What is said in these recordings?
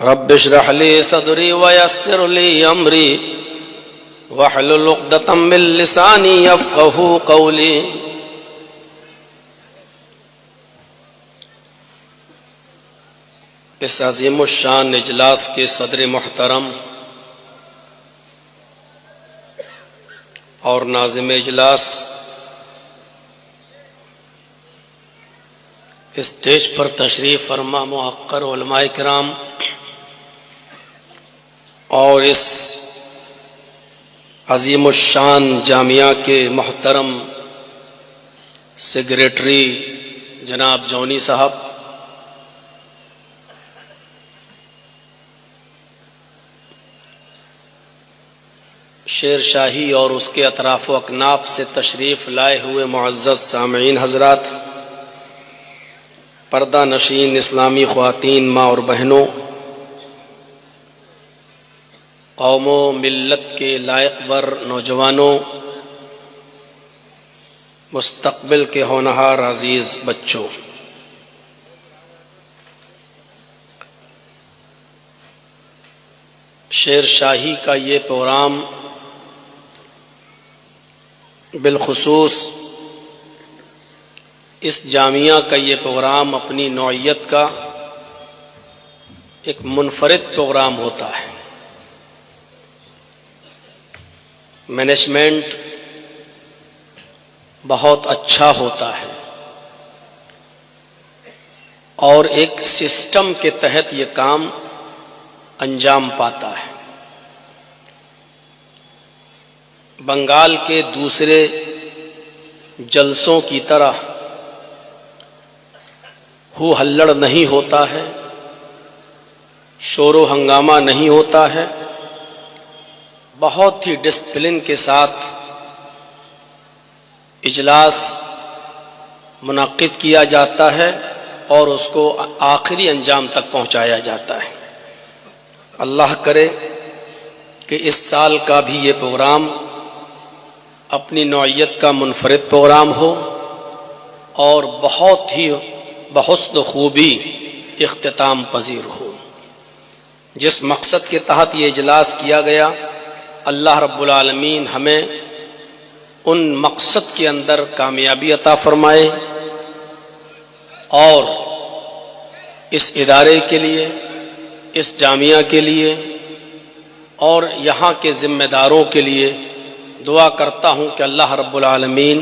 رب اشرح لي صدري ويسر لي امري واحلل عقدة من لساني يفقهوا قولي. اس عظیم الشان اجلاس کے صدر محترم اور ناظم اجلاس، اسٹیج پر تشریف فرما موقر علماء کرام اور اس عظیم الشان جامعہ کے محترم سیکریٹری جناب جونی صاحب، شیر شاہی اور اس کے اطراف و اکناف سے تشریف لائے ہوئے معزز سامعین حضرات، پردہ نشین اسلامی خواتین، ماں اور بہنوں، قوم و ملت کے لائق ور نوجوانوں، مستقبل کے ہونہار عزیز بچوں، شیر شاہی کا یہ پروگرام بالخصوص اس جامعہ کا یہ پروگرام اپنی نوعیت کا ایک منفرد پروگرام ہوتا ہے. مینجمنٹ بہت اچھا ہوتا ہے اور ایک سسٹم کے تحت یہ کام انجام پاتا ہے. بنگال کے دوسرے جلسوں کی طرح ہو ہلڑ نہیں ہوتا ہے، شور و ہنگامہ نہیں ہوتا ہے، بہت ہی ڈسپلن کے ساتھ اجلاس منعقد کیا جاتا ہے اور اس کو آخری انجام تک پہنچایا جاتا ہے. اللہ کرے کہ اس سال کا بھی یہ پروگرام اپنی نوعیت کا منفرد پروگرام ہو اور بہت ہی بحسن خوبی اختتام پذیر ہو. جس مقصد کے تحت یہ اجلاس کیا گیا، اللہ رب العالمین ہمیں ان مقصد کے اندر کامیابی عطا فرمائے اور اس ادارے کے لیے، اس جامعہ کے لیے اور یہاں کے ذمہ داروں کے لیے دعا کرتا ہوں کہ اللہ رب العالمین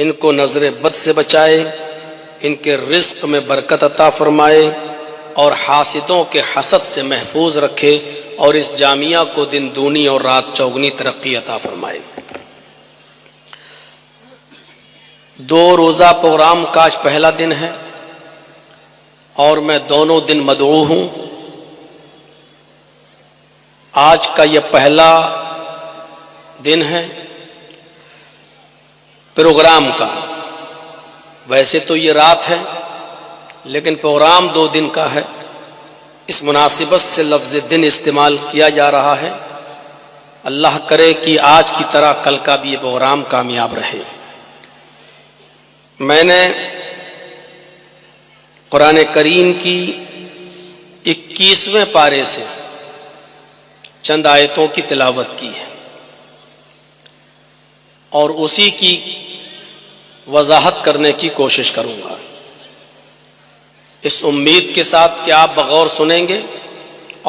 ان کو نظر بد سے بچائے، ان کے رزق میں برکت عطا فرمائے اور حاسدوں کے حسد سے محفوظ رکھے اور اس جامعہ کو دن دونی اور رات چوگنی ترقی عطا فرمائے. 2 روزہ پروگرام کا آج پہلا دن ہے اور میں دونوں دن مدعو ہوں. آج کا یہ پہلا دن ہے پروگرام کا. ویسے تو یہ رات ہے لیکن پروگرام 2 دن کا ہے، اس مناسبت سے لفظ دن استعمال کیا جا رہا ہے. اللہ کرے کہ آج کی طرح کل کا بھی یہ پروگرام کامیاب رہے. میں نے قرآن کریم کی 21ویں پارے سے چند آیتوں کی تلاوت کی ہے اور اسی کی وضاحت کرنے کی کوشش کروں گا، اس امید کے ساتھ کہ آپ بغور سنیں گے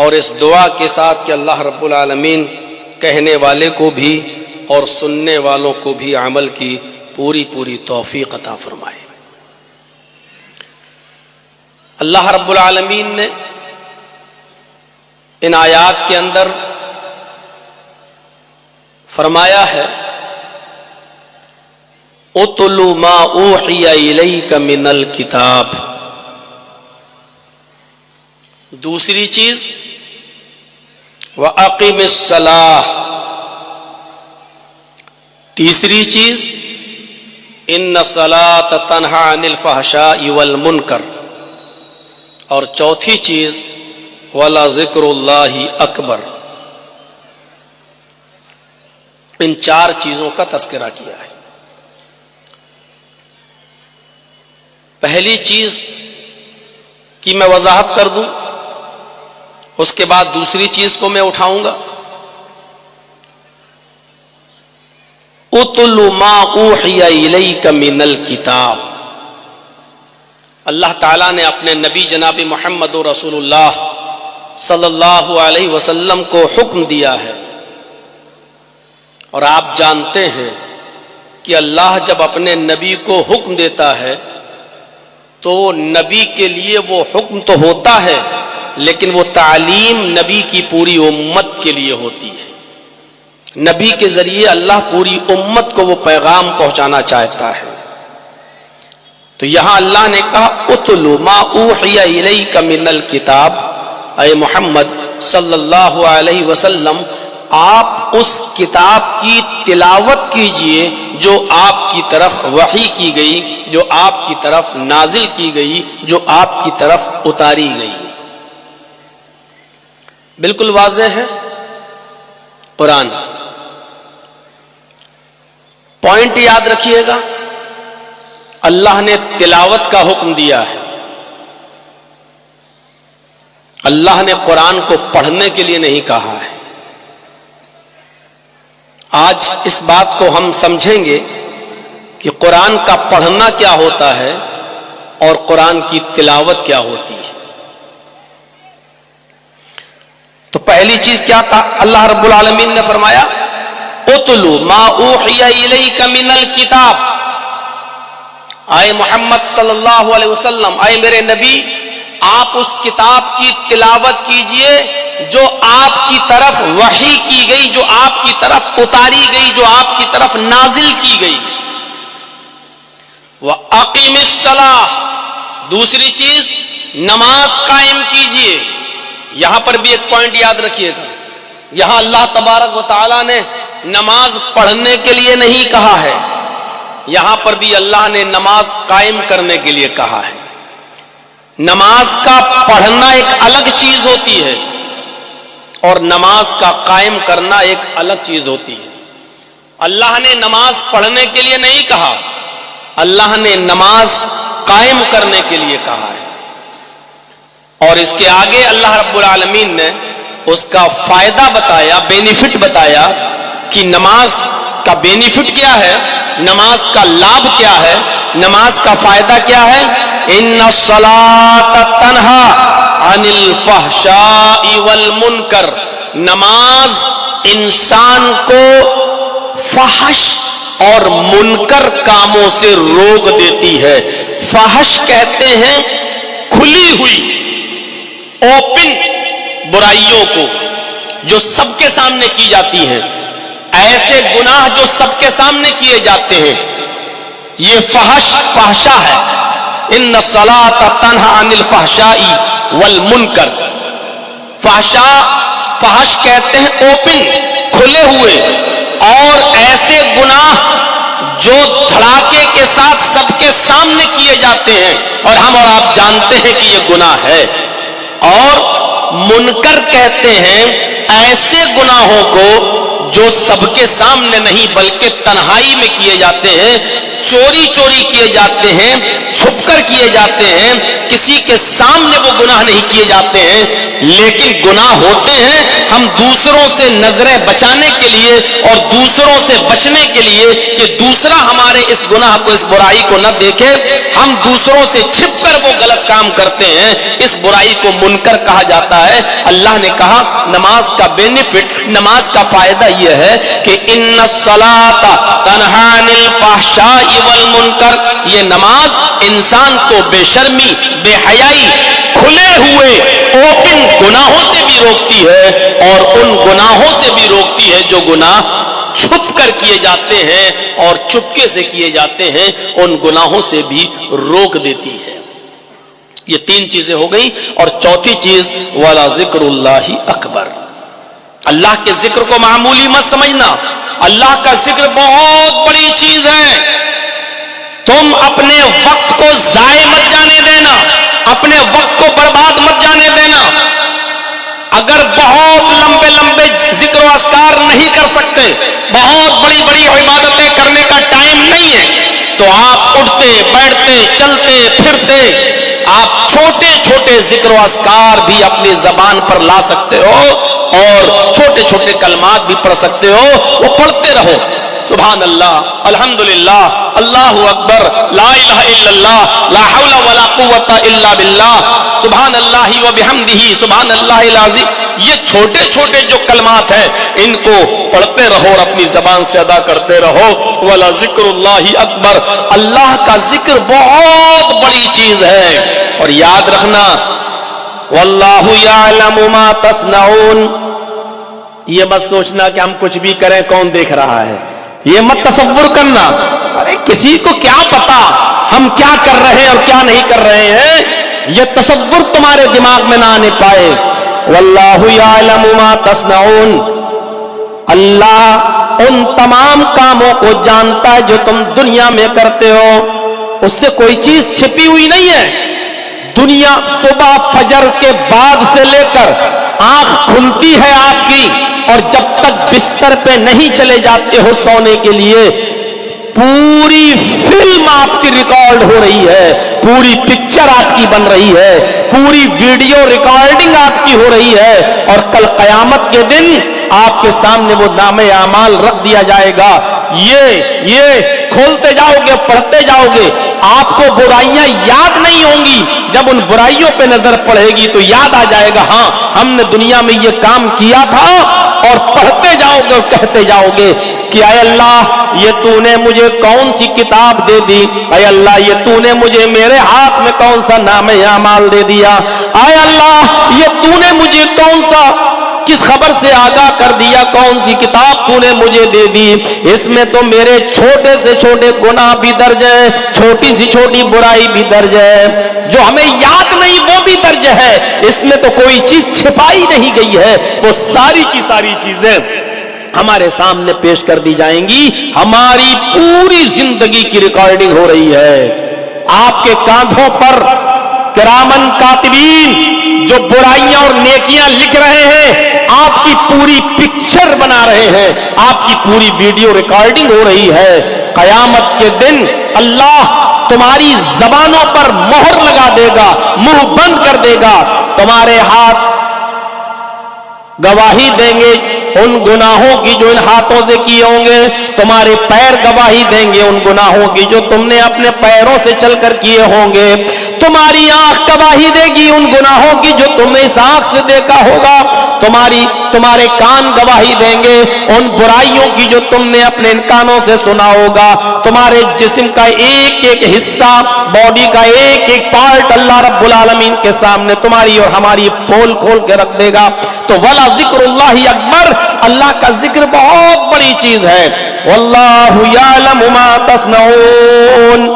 اور اس دعا کے ساتھ کہ اللہ رب العالمین کہنے والے کو بھی اور سننے والوں کو بھی عمل کی پوری توفیق عطا فرمائے. اللہ رب العالمین نے ان آیات کے اندر فرمایا ہے اُتْلُ مَا أُوحِيَ إِلَيْكَ مِنَ الْكِتَابِ. دوسری چیز وَأَقِمِ الصَّلَاةَ. تیسری چیز إِنَّ الصَّلَاةَ تَنْهَىٰ عَنِ الْفَحْشَاءِ وَالْمُنكَرِ. اور چوتھی چیز وَلَذِكْرُ اللَّهِ أَكْبَرُ. ان 4 چیزوں کا تذکرہ کیا ہے. پہلی چیز کی میں وضاحت کر دوں اس کے بعد دوسری چیز کو میں اٹھاؤں گا، اتل ما اوحی الیک من الکتاب۔ اللہ تعالیٰ نے اپنے نبی جناب محمد رسول اللہ صلی اللہ علیہ وسلم کو حکم دیا ہے، اور آپ جانتے ہیں کہ اللہ جب اپنے نبی کو حکم دیتا ہے تو نبی کے لیے وہ حکم تو ہوتا ہے، لیکن وہ تعلیم نبی کی پوری امت کے لیے ہوتی ہے۔ نبی کے ذریعے اللہ پوری امت کو وہ پیغام پہنچانا چاہتا ہے۔ تو یہاں اللہ نے کہا اتلو ما اوحی الیک من الکتاب، اے محمد صلی اللہ علیہ وسلم آپ اس کتاب کی تلاوت کیجئے جو آپ کی طرف وحی کی گئی، جو آپ کی طرف نازل کی گئی، جو آپ کی طرف اتاری گئی۔ بالکل واضح ہے قرآن۔ پوائنٹ یاد رکھیے گا، اللہ نے تلاوت کا حکم دیا ہے، اللہ نے قرآن کو پڑھنے کے لیے نہیں کہا ہے۔ آج اس بات کو ہم سمجھیں گے کہ قرآن کا پڑھنا کیا ہوتا ہے اور قرآن کی تلاوت کیا ہوتی ہے۔ تو پہلی چیز کیا کہا اللہ رب العالمین نے فرمایا اتلو ما اوحی الیک من الکتاب، آئے محمد صلی اللہ علیہ وسلم، آئے میرے نبی، آپ اس کتاب کی تلاوت کیجئے جو آپ کی طرف وحی کی گئی، جو آپ کی طرف اتاری گئی، جو آپ کی طرف نازل کی گئی۔ وَأَقِمِ الصَّلَاةَ، دوسری چیز نماز قائم کیجئے۔ یہاں پر بھی ایک پوائنٹ یاد رکھیے گا، یہاں اللہ تبارک و تعالی نے نماز پڑھنے کے لیے نہیں کہا ہے، یہاں پر بھی اللہ نے نماز قائم کرنے کے لیے کہا ہے۔ نماز کا پڑھنا ایک الگ چیز ہوتی ہے اور نماز کا قائم کرنا ایک الگ چیز ہوتی ہے۔ اللہ نے نماز پڑھنے کے لیے نہیں کہا، اللہ نے نماز قائم کرنے کے لیے کہا ہے۔ اور اس کے آگے اللہ رب العالمین نے اس کا فائدہ بتایا، بینیفٹ بتایا کہ نماز کا بینیفٹ کیا ہے، نماز کا لابھ کیا ہے، نماز کا فائدہ کیا ہے۔ ان الصلاۃ تنہی عن الفحشاء والمنکر، نماز انسان کو فحش اور منکر کاموں سے روک دیتی ہے۔ فحش کہتے ہیں کھلی ہوئی اوپن برائیوں کو جو سب کے سامنے کی جاتی ہیں، ایسے گناہ جو سب کے سامنے کیے جاتے ہیں، یہ فحشا ہے۔ ان الصلاۃ تنہی عن الفحشاء والمنکر، فحش کہتے ہیں اوپن، کھلے ہوئے، اور ایسے گناہ جو دھڑاکے کے ساتھ سب کے سامنے کیے جاتے ہیں اور ہم اور آپ جانتے ہیں کہ یہ گناہ ہے۔ اور منکر کہتے ہیں ایسے گناہوں کو جو سب کے سامنے نہیں بلکہ تنہائی میں کیے جاتے ہیں، چوری چوری کیے جاتے ہیں، چھپ کر کیے جاتے ہیں، کسی کے سامنے وہ گناہ نہیں کیے جاتے ہیں، لیکن گناہ ہوتے ہیں۔ ہم دوسروں سے نظریں بچانے کے لیے اور دوسروں سے بچنے کے لیے کہ دوسرا ہمارے اس گناہ کو، اس برائی کو نہ دیکھے، ہم دوسروں سے چھپ کر وہ غلط کام کرتے ہیں، اس برائی کو منکر کہا جاتا ہے۔ اللہ نے کہا نماز کا بینیفٹ، نماز کا فائدہ یہ ہے کہ ان الصلاۃ تنہی عن الفحشاء والمنکر، یہ نماز انسان کو بے شرمی، بے حیائی، کھلے ہوئے اوپن گناہوں سے بھی روکتی ہے اور ان گناہوں سے بھی روکتی ہے جو گناہ چھپ کر کیے جاتے ہیں اور چپکے سے کیے جاتے ہیں، ان گناہوں سے بھی روک دیتی ہے۔ یہ تین چیزیں ہو گئی، اور چوتھی چیز وَلَا ذِكْرُ اللَّهِ أَكْبَرُ، اللہ کے ذکر کو معمولی مت سمجھنا، اللہ کا ذکر بہت بڑی چیز ہے۔ تم اپنے وقت کو ضائع مت جانے دینا، اپنے وقت کو برباد مت جانے دینا۔ اگر بہت لمبے لمبے ذکر و اذکار نہیں کر سکتے، بہت بڑی بڑی عبادتیں کرنے کا ٹائم نہیں ہے، تو آپ اٹھتے بیٹھتے چلتے پھرتے آپ چھوٹے چھوٹے ذکر و اذکار بھی اپنی زبان پر لا سکتے ہو اور چھوٹے چھوٹے کلمات بھی پڑھ سکتے ہو، وہ پڑھتے رہو۔ سبحان اللہ، الحمدللہ، اللہ اکبر، لا الہ الا اللہ، لا حول ولا قوت الا باللہ، سبحان اللہ و بحمدہ، سبحان اللہ العظیم۔ یہ چھوٹے چھوٹے جو کلمات ہیں ان کو پڑھتے رہو اور اپنی زبان سے ادا کرتے رہو۔ ولا ذکر اللہ اکبر، اللہ کا ذکر بہت بڑی چیز ہے۔ اور یاد رکھنا، واللہ یعلم ما تصنعون، یہ مت سوچنا کہ ہم کچھ بھی کریں کون دیکھ رہا ہے، یہ مت تصور کرنا، ارے کسی کو کیا پتا ہم کیا کر رہے ہیں اور کیا نہیں کر رہے ہیں، یہ تصور تمہارے دماغ میں نہ آنے پائے۔ واللہ یعلم ما تصنعون، اللہ ان تمام کاموں کو جانتا ہے جو تم دنیا میں کرتے ہو، اس سے کوئی چیز چھپی ہوئی نہیں ہے۔ دنیا صبح فجر کے بعد سے لے کر آنکھ کھلتی ہے آپ کی اور جب تک بستر پہ نہیں چلے جاتے ہو سونے کے لیے، پوری فلم آپ کی ریکارڈ ہو رہی ہے، پوری پکچر آپ کی بن رہی ہے، پوری ویڈیو ریکارڈنگ آپ کی ہو رہی ہے، اور کل قیامت کے دن آپ کے سامنے وہ نام اعمال رکھ دیا جائے گا۔ یہ کھولتے جاؤ گے، پڑھتے جاؤ گے، آپ کو برائیاں یاد نہیں ہوں گی، جب ان برائیوں پہ نظر پڑے گی تو یاد آ جائے گا، ہاں ہم نے دنیا میں یہ کام کیا تھا، اور پڑھتے جاؤ گے اور کہتے جاؤ گے کہ اے اللہ یہ تو نے مجھے کون سی کتاب دے دی، اے اللہ یہ تو نے مجھے میرے ہاتھ میں کون سا نام اعمال دے دیا، اے اللہ یہ تو نے مجھے کون سا کس خبر سے آگاہ کر دیا، کون سی کتاب تو نے مجھے دے دی، اس میں تو میرے چھوٹے سے چھوٹے گناہ بھی درج ہے، چھوٹی سی چھوٹی برائی بھی درج ہے، جو ہمیں یاد نہیں وہ بھی درج ہے، اس میں تو کوئی چیز چھپائی نہیں گئی ہے، وہ ساری کی ساری چیزیں ہمارے سامنے پیش کر دی جائیں گی، ہماری پوری زندگی کی ریکارڈنگ ہو رہی ہے۔ آپ کے کاندھوں پر کرامن کاتبین جو برائیاں اور نیکیاں لکھ رہے ہیں، آپ کی پوری پکچر بنا رہے ہیں، آپ کی پوری ویڈیو ریکارڈنگ ہو رہی ہے۔ قیامت کے دن اللہ تمہاری زبانوں پر مہر لگا دے گا، منہ بند کر دے گا، تمہارے ہاتھ گواہی دیں گے ان گناہوں کی جو ان ہاتھوں سے کیے ہوں گے، تمہارے پیر گواہی دیں گے ان گناہوں کی جو تم نے اپنے پیروں سے چل کر کیے ہوں گے، تمہاری آنکھ گواہی دے گی ان گناہوں کی جو تم نے اس آنکھ سے دیکھا ہوگا، تمہارے کان گواہی دیں گے ان برائیوں کی جو تم نے اپنے ان کانوں سے سنا ہوگا، تمہارے جسم کا ایک ایک حصہ، باڈی کا ایک ایک پارٹ اللہ رب العالمین کے سامنے تمہاری اور ہماری پول کھول کے رکھ دے گا۔ تو ولا ذکر اللہ اکبر، اللہ کا ذکر بہت بڑی چیز ہے۔ واللہ یعلم ما تصنعون،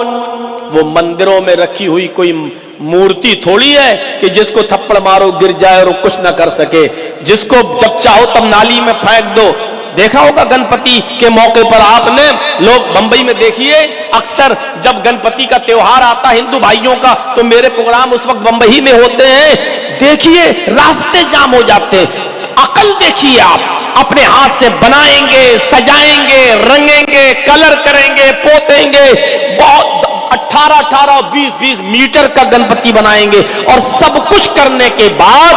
وہ مندروں میں رکھی ہوئی کوئی مورتی تھوڑی ہے کہ جس کو تھپڑ مارو گر جائے اور وہ کچھ نہ کر سکے، جس کو جب چاہو تب نالی میں پھینک دو۔ دیکھا ہوگا گنپتی کے موقع پر آپ نے، لوگ بمبئی میں دیکھیے اکثر جب گنپتی کا تیوہار آتا ہے ہندو بھائیوں کا، تو میرے پروگرام اس وقت بمبئی میں ہوتے ہیں، دیکھیے راستے جام ہو جاتے ہیں۔ عقل دیکھیے آپ، اپنے ہاتھ سے بنائیں گے، سجائیں گے، رنگیں گے، کلر کریں گے، پوتیں گے، بہت 18 20 میٹر کا گنپتی بنائیں گے، اور سب کچھ کرنے کے بعد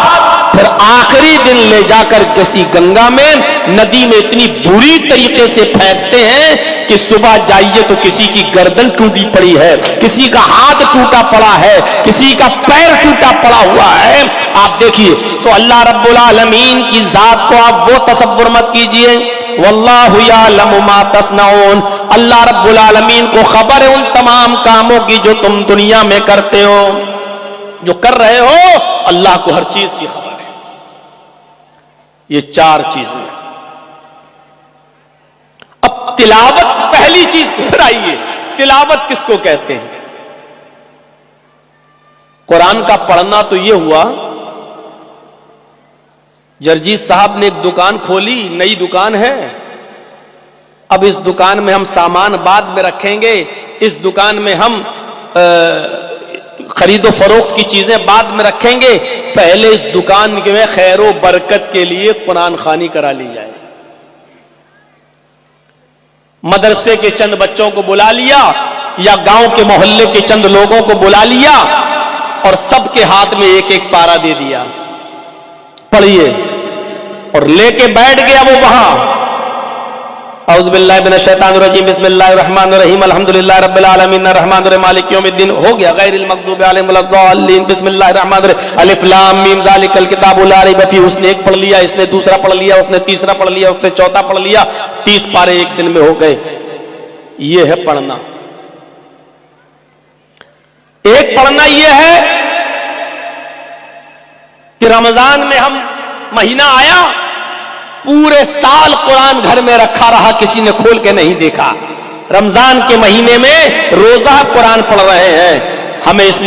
پھر آخری دن لے جا کر کسی گنگا میں، ندی میں اتنی بری طریقے سے پھینکتے ہیں کہ صبح جائیے تو کسی کی گردن ٹوٹی پڑی ہے، کسی کا ہاتھ ٹوٹا پڑا ہے، کسی کا پیر ٹوٹا پڑا ہوا ہے۔ آپ دیکھیے، تو اللہ رب العالمین کی ذات کو آپ وہ تصور مت کیجئے۔ واللہ یعلم ما تصنعون، اللہ رب العالمین کو خبر ہے ان تمام کاموں کی جو تم دنیا میں کرتے ہو، جو کر رہے ہو، اللہ کو ہر چیز کی خبر ہے۔ یہ 4 چیزیں۔ اب تلاوت پہلی چیز، پھر آئیے تلاوت کس کو کہتے ہیں؟ قرآن کا پڑھنا تو یہ ہوا، جرجیت صاحب نے ایک دکان کھولی، نئی دکان ہے، اب اس دکان میں ہم سامان بعد میں رکھیں گے، اس دکان میں ہم خرید و فروخت کی چیزیں بعد میں رکھیں گے، پہلے اس دکان میں خیر و برکت کے لیے قرآن خوانی کرا لی جائے۔ مدرسے کے چند بچوں کو بلا لیا یا گاؤں کے محلے کے چند لوگوں کو بلا لیا، اور سب کے ہاتھ میں ایک ایک پارا دے دیا، پڑھیے، اور لے کے بیٹھ گیا وہ وہاں. اعوذ باللہ من الشیطان الرجیم، بسم اللہ الرحمن الرحیم، الحمدللہ رب العالمین الرحمن الرحیم مالک یوم الدین. ہو گیا. غیر المغضوب علیہم ولا الضالین، بسم اللہ الرحمن الرحیم، الف لام میم ذالک الکتاب لا ریب فیہ. اس نے ایک پڑھ لیا، اس نے دوسرا پڑھ لیا، اس نے تیسرا پڑھ لیا، اس نے چوتھا پڑھ لیا. 30 پارے ایک دن میں ہو گئے. یہ ہے پڑھنا. ایک پڑھنا یہ ہے کہ رمضان میں ہم مہینہ آیا، پورے سال قرآن گھر میں رکھا رہا، کسی نے کھول کے نہیں دیکھا. رمضان کے مہینے میں روزہ قرآن پڑھ رہے ہیں. ہمیں اس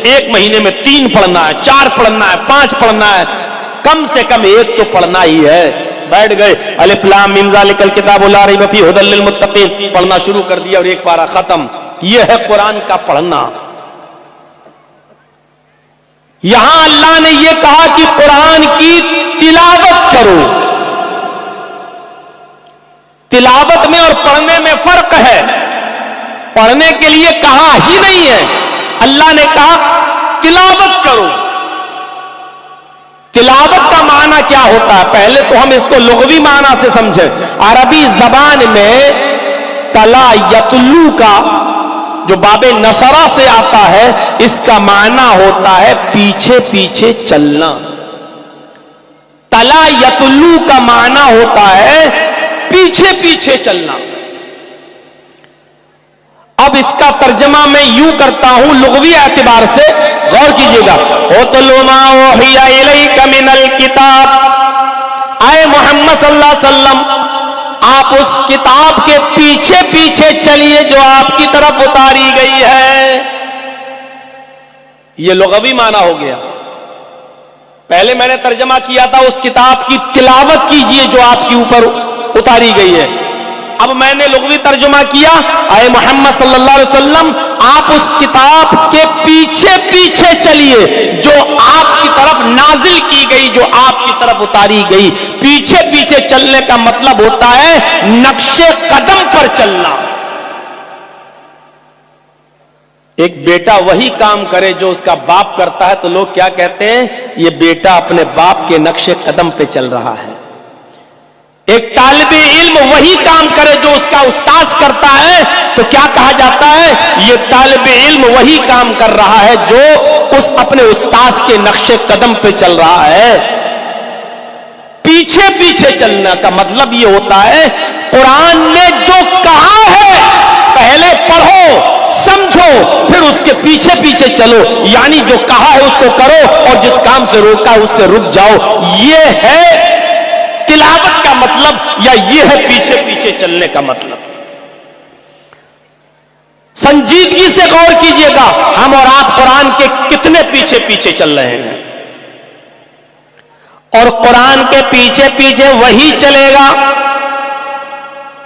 ایک مہینے میں 3 پڑھنا ہے، 4 پڑھنا ہے، 5 پڑھنا ہے، کم سے کم ایک تو پڑھنا ہی ہے. بیٹھ گئے، الف لام میم ذالک الکتاب لا ریب فیہ ھدی للمتقین، پڑھنا شروع کر دیا اور ایک پارہ ختم. یہ ہے قرآن کا پڑھنا. یہاں اللہ نے یہ کہا کہ قرآن کی تلاوت کرو. تلاوت میں اور پڑھنے میں فرق ہے. پڑھنے کے لیے کہا ہی نہیں ہے، اللہ نے کہا تلاوت کرو. تلاوت کا معنی کیا ہوتا ہے؟ پہلے تو ہم اس کو لغوی معنی سے سمجھیں. عربی زبان میں تلا یتلو کا جو باب نشرہ سے آتا ہے، اس کا معنی ہوتا ہے پیچھے پیچھے چلنا. تلا یتلو کا معنی ہوتا ہے پیچھے پیچھے چلنا. اب اس کا ترجمہ میں یوں کرتا ہوں لغوی اعتبار سے، غور کیجئے گا. اُتْلُ مَا أُوحِیَ إِلَيْکَ مِنَ الْکِتَابِ، اے محمد صلی اللہ علیہ وسلم آپ اس کتاب کے پیچھے پیچھے چلیے جو آپ کی طرف اتاری گئی ہے. یہ لغوی معنی ہو گیا. پہلے میں نے ترجمہ کیا تھا اس کتاب کی تلاوت کیجئے جو آپ کے اوپر اتاری گئی ہے. اب میں نے لغوی ترجمہ کیا، اے محمد صلی اللہ علیہ وسلم آپ اس کتاب کے پیچھے پیچھے چلیے جو آپ کی طرف نازل کی گئی، جو آپ کی طرف اتاری گئی. پیچھے پیچھے چلنے کا مطلب ہوتا ہے نقش قدم پر چلنا. ایک بیٹا وہی کام کرے جو اس کا باپ کرتا ہے تو لوگ کیا کہتے ہیں؟ یہ بیٹا اپنے باپ کے نقش قدم پہ چل رہا ہے. ایک طالب علم وہی کام کرے جو اس کا استاذ کرتا ہے تو کیا کہا جاتا ہے؟ یہ طالب علم وہی کام کر رہا ہے جو اس اپنے استاذ کے نقش قدم پہ چل رہا ہے. پیچھے پیچھے چلنا کا مطلب یہ ہوتا ہے قرآن نے جو کہا ہے پہلے پڑھو سمجھو پھر اس کے پیچھے پیچھے چلو. یعنی جو کہا ہے اس کو کرو اور جس کام سے روکا ہے اس سے رک جاؤ. یہ ہے تلاوت کا مطلب، یا یہ ہے پیچھے پیچھے چلنے کا مطلب. سنجیدگی سے غور کیجئے گا ہم اور آپ قرآن کے کتنے پیچھے پیچھے چل رہے ہیں. اور قرآن کے پیچھے پیچھے وہی چلے گا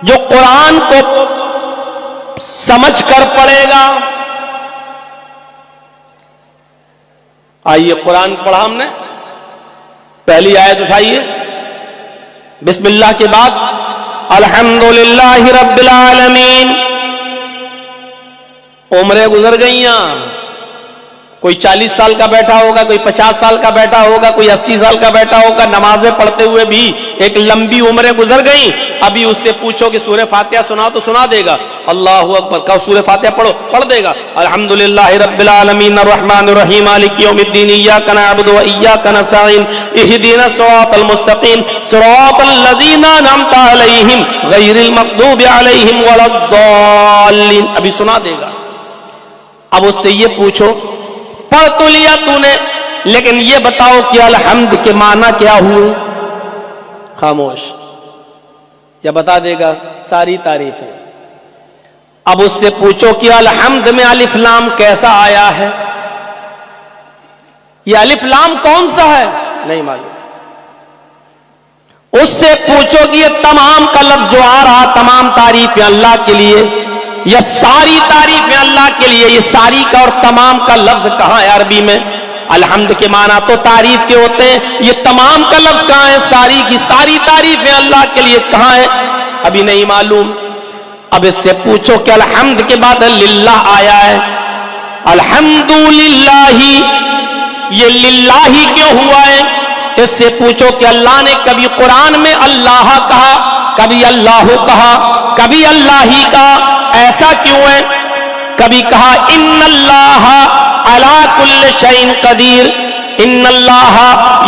جو قرآن کو سمجھ کر پڑھے گا. آئیے قرآن پڑھا ہم نے، پہلی آیت اٹھائیے. بسم اللہ کے بعد الحمدللہ رب العالمین. عمریں گزر گئیاں، کوئی 40 سال کا بیٹھا ہوگا، کوئی 50 سال کا بیٹھا ہوگا، کوئی 80 سال کا بیٹھا ہوگا. نمازیں پڑھتے ہوئے بھی ایک لمبی عمریں گزر گئیں. ابھی اس سے پوچھو کہ سورہ فاتحہ سنا تو سنا دے گا. اللہ اکبر کہو سورہ فاتحہ پڑھو، پڑھ دے گا. الحمدللہ رب العالمین الرحمن الرحیم مالک یوم الدین ایاک نعبد و ایاک نستعین اہدنا الصراط المستقیم صراط الذین انعمت علیہم غیر المغضوب علیہم ولا الضالین. ابھی سنا دے گا. اب اس سے یہ پوچھو پڑھ تو لیا تو نے، لیکن یہ بتاؤ کہ الحمد کے معنی کیا ہوئے؟ خاموش. یا بتا دے گا ساری تعریفیں. اب اس سے پوچھو کہ الحمد میں الف لام کیسا آیا ہے؟ یہ الف لام کون سا ہے؟ نہیں معلوم. اس سے پوچھو کہ یہ تمام کا لفظ جو آ رہا تمام تعریفیں اللہ کے لیے، یہ ساری تعریفیں اللہ کے لیے، یہ ساری کا اور تمام کا لفظ کہاں ہے عربی میں؟ الحمد کے معنی تو تعریف کے ہوتے ہیں، یہ تمام کا لفظ کہاں ہے؟ ساری کی ساری تعریفیں اللہ کے لیے کہاں ہے؟ ابھی نہیں معلوم. اب اس سے پوچھو کہ الحمد کے بعد للہ آیا ہے، الحمدللہ، یہ للہ کیوں ہوا ہے؟ اس سے پوچھو کہ اللہ نے کبھی قرآن میں اللہ کہا، کبھی اللہ کہا، کبھی اللہ ہی کہا، ایسا کیوں ہے؟ کبھی کہا ان اللہ علی کل شیء قدیر، ان اللہ،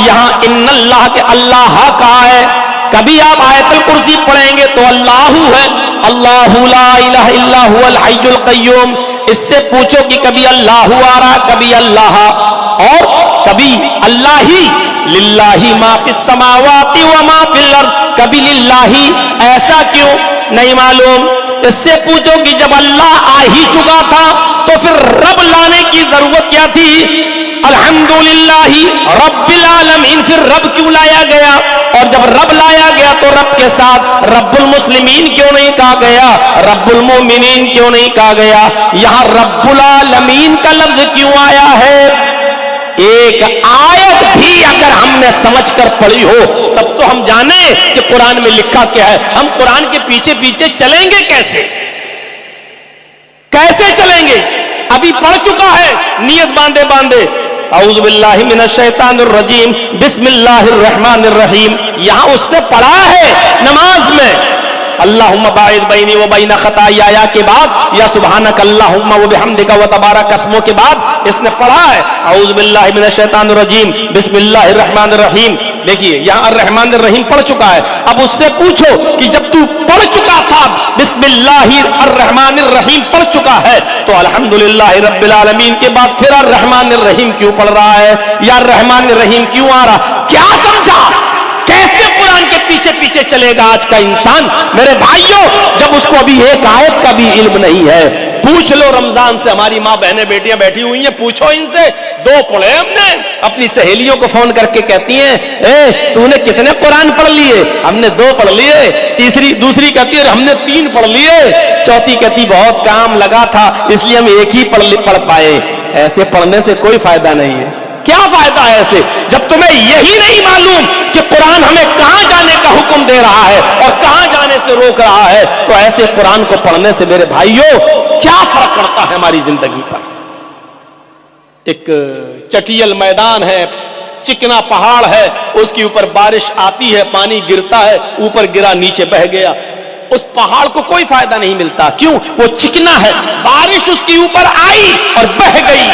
یہاں ان اللہ کے اللہ کہا ہے۔ کبھی آپ آیت الکرسی پڑھیں گے تو اللہ ہے، اللہ لا الہ الا هو الحی القیوم۔ اس سے پوچھو کہ کبھی اللہ آ رہا، کبھی اللہ، اور کبھی اللہ ہی، للہ ما فی السماوات و ما فی الارض، کبھی للہ، ایسا کیوں؟ نہیں معلوم۔ اس سے پوچھو کہ جب اللہ آ ہی چکا تھا تو پھر رب لانے کی ضرورت کیا تھی؟ الحمدللہ رب العالمین، پھر رب کیوں لایا گیا؟ اور جب رب لایا گیا تو رب کے ساتھ رب المسلمین کیوں نہیں کہا گیا؟ رب المومنین کیوں نہیں کہا گیا؟ یہاں رب العالمین کا لفظ کیوں آیا ہے؟ ایک آیت بھی اگر ہم نے سمجھ کر پڑھی ہو تب تو ہم جانیں کہ قرآن میں لکھا کیا ہے۔ ہم قرآن کے پیچھے پیچھے چلیں گے کیسے؟ کیسے چلیں گے؟ ابھی پڑھ چکا ہے، نیت باندھے باندھے، اعوذ باللہ من الشیطان الرجیم بسم اللہ الرحمن الرحیم، یہاں اس نے پڑھا ہے نماز میں اللہم باعد بینی و بین خطایا کے بعد، یا سبحانک اللہم و بحمدک و تبارک اسمک کے بعد اس نے پڑھا ہے اعوذ باللہ من الشیطان الرجیم بسم اللہ الرحمن الرحیم۔ دیکھیے یہاں الرحمن الرحیم پڑھ چکا ہے۔ اب اس سے پوچھو کہ جب تو پڑھ چکا تھا بسم اللہ الرحمن الرحیم پڑھ چکا ہے تو الحمدللہ رب العالمین کے بعد پھر الرحمن الرحیم کیوں پڑھ رہا ہے؟ یا الرحمن الرحیم کیوں آ رہا؟ کیا سمجھا؟ کیسے قرآن کے پیچھے پیچھے چلے گا آج کا انسان؟ میرے بھائیوں، جب اس کو ابھی ایک آیت کا بھی علم نہیں ہے، پوچھ لو رمضان سے، ہماری ماں بہنیں بیٹیاں بیٹھی ہوئی ہیں، پوچھو ان سے، 2 پڑھے ہم نے، اپنی سہیلیوں کو فون کر کے کہتی ہیں تو نے کتنے قرآن پڑھ لیے؟ ہم نے 2 پڑھ لیے، دوسری کہتی ہے ہم نے 3 پڑھ لیے، چوتھی کہتی بہت کام لگا تھا اس لیے ہم ایک ہی پڑھ پائے۔ ایسے پڑھنے سے کوئی فائدہ نہیں ہے۔ کیا فائدہ ہے ایسے؟ جب تمہیں یہی نہیں معلوم کہ قرآن ہمیں کہاں جانے کا حکم دے رہا ہے اور کہاں جانے سے روک رہا ہے، تو ایسے قرآن کو پڑھنے سے میرے بھائیوں کیا فرق پڑتا ہے ہماری زندگی پر؟ ایک چٹیل میدان ہے، چکنا پہاڑ ہے، اس کے اوپر بارش آتی ہے، پانی گرتا ہے، اوپر گرا نیچے بہ گیا، اس پہاڑ کو کوئی فائدہ نہیں ملتا۔ کیوں؟ وہ چکنا ہے، بارش اس کے اوپر آئی اور بہ گئی۔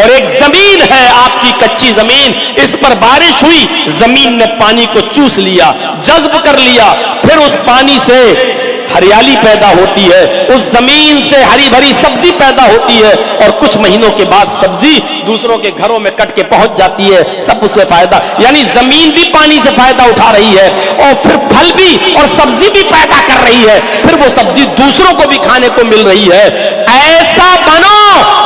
اور ایک زمین ہے آپ کی کچی زمین، اس پر بارش ہوئی، زمین نے پانی کو چوس لیا، جذب کر لیا، پھر اس پانی سے ہریالی پیدا ہوتی ہے، اس زمین سے ہری بھری سبزی پیدا ہوتی ہے، اور کچھ مہینوں کے بعد سبزی دوسروں کے گھروں میں کٹ کے پہنچ جاتی ہے، سب اس سے فائدہ، یعنی زمین بھی پانی سے فائدہ اٹھا رہی ہے، اور پھر پھل بھی اور سبزی بھی پیدا کر رہی ہے، پھر وہ سبزی دوسروں کو بھی کھانے کو مل رہی ہے۔ ایسا بنو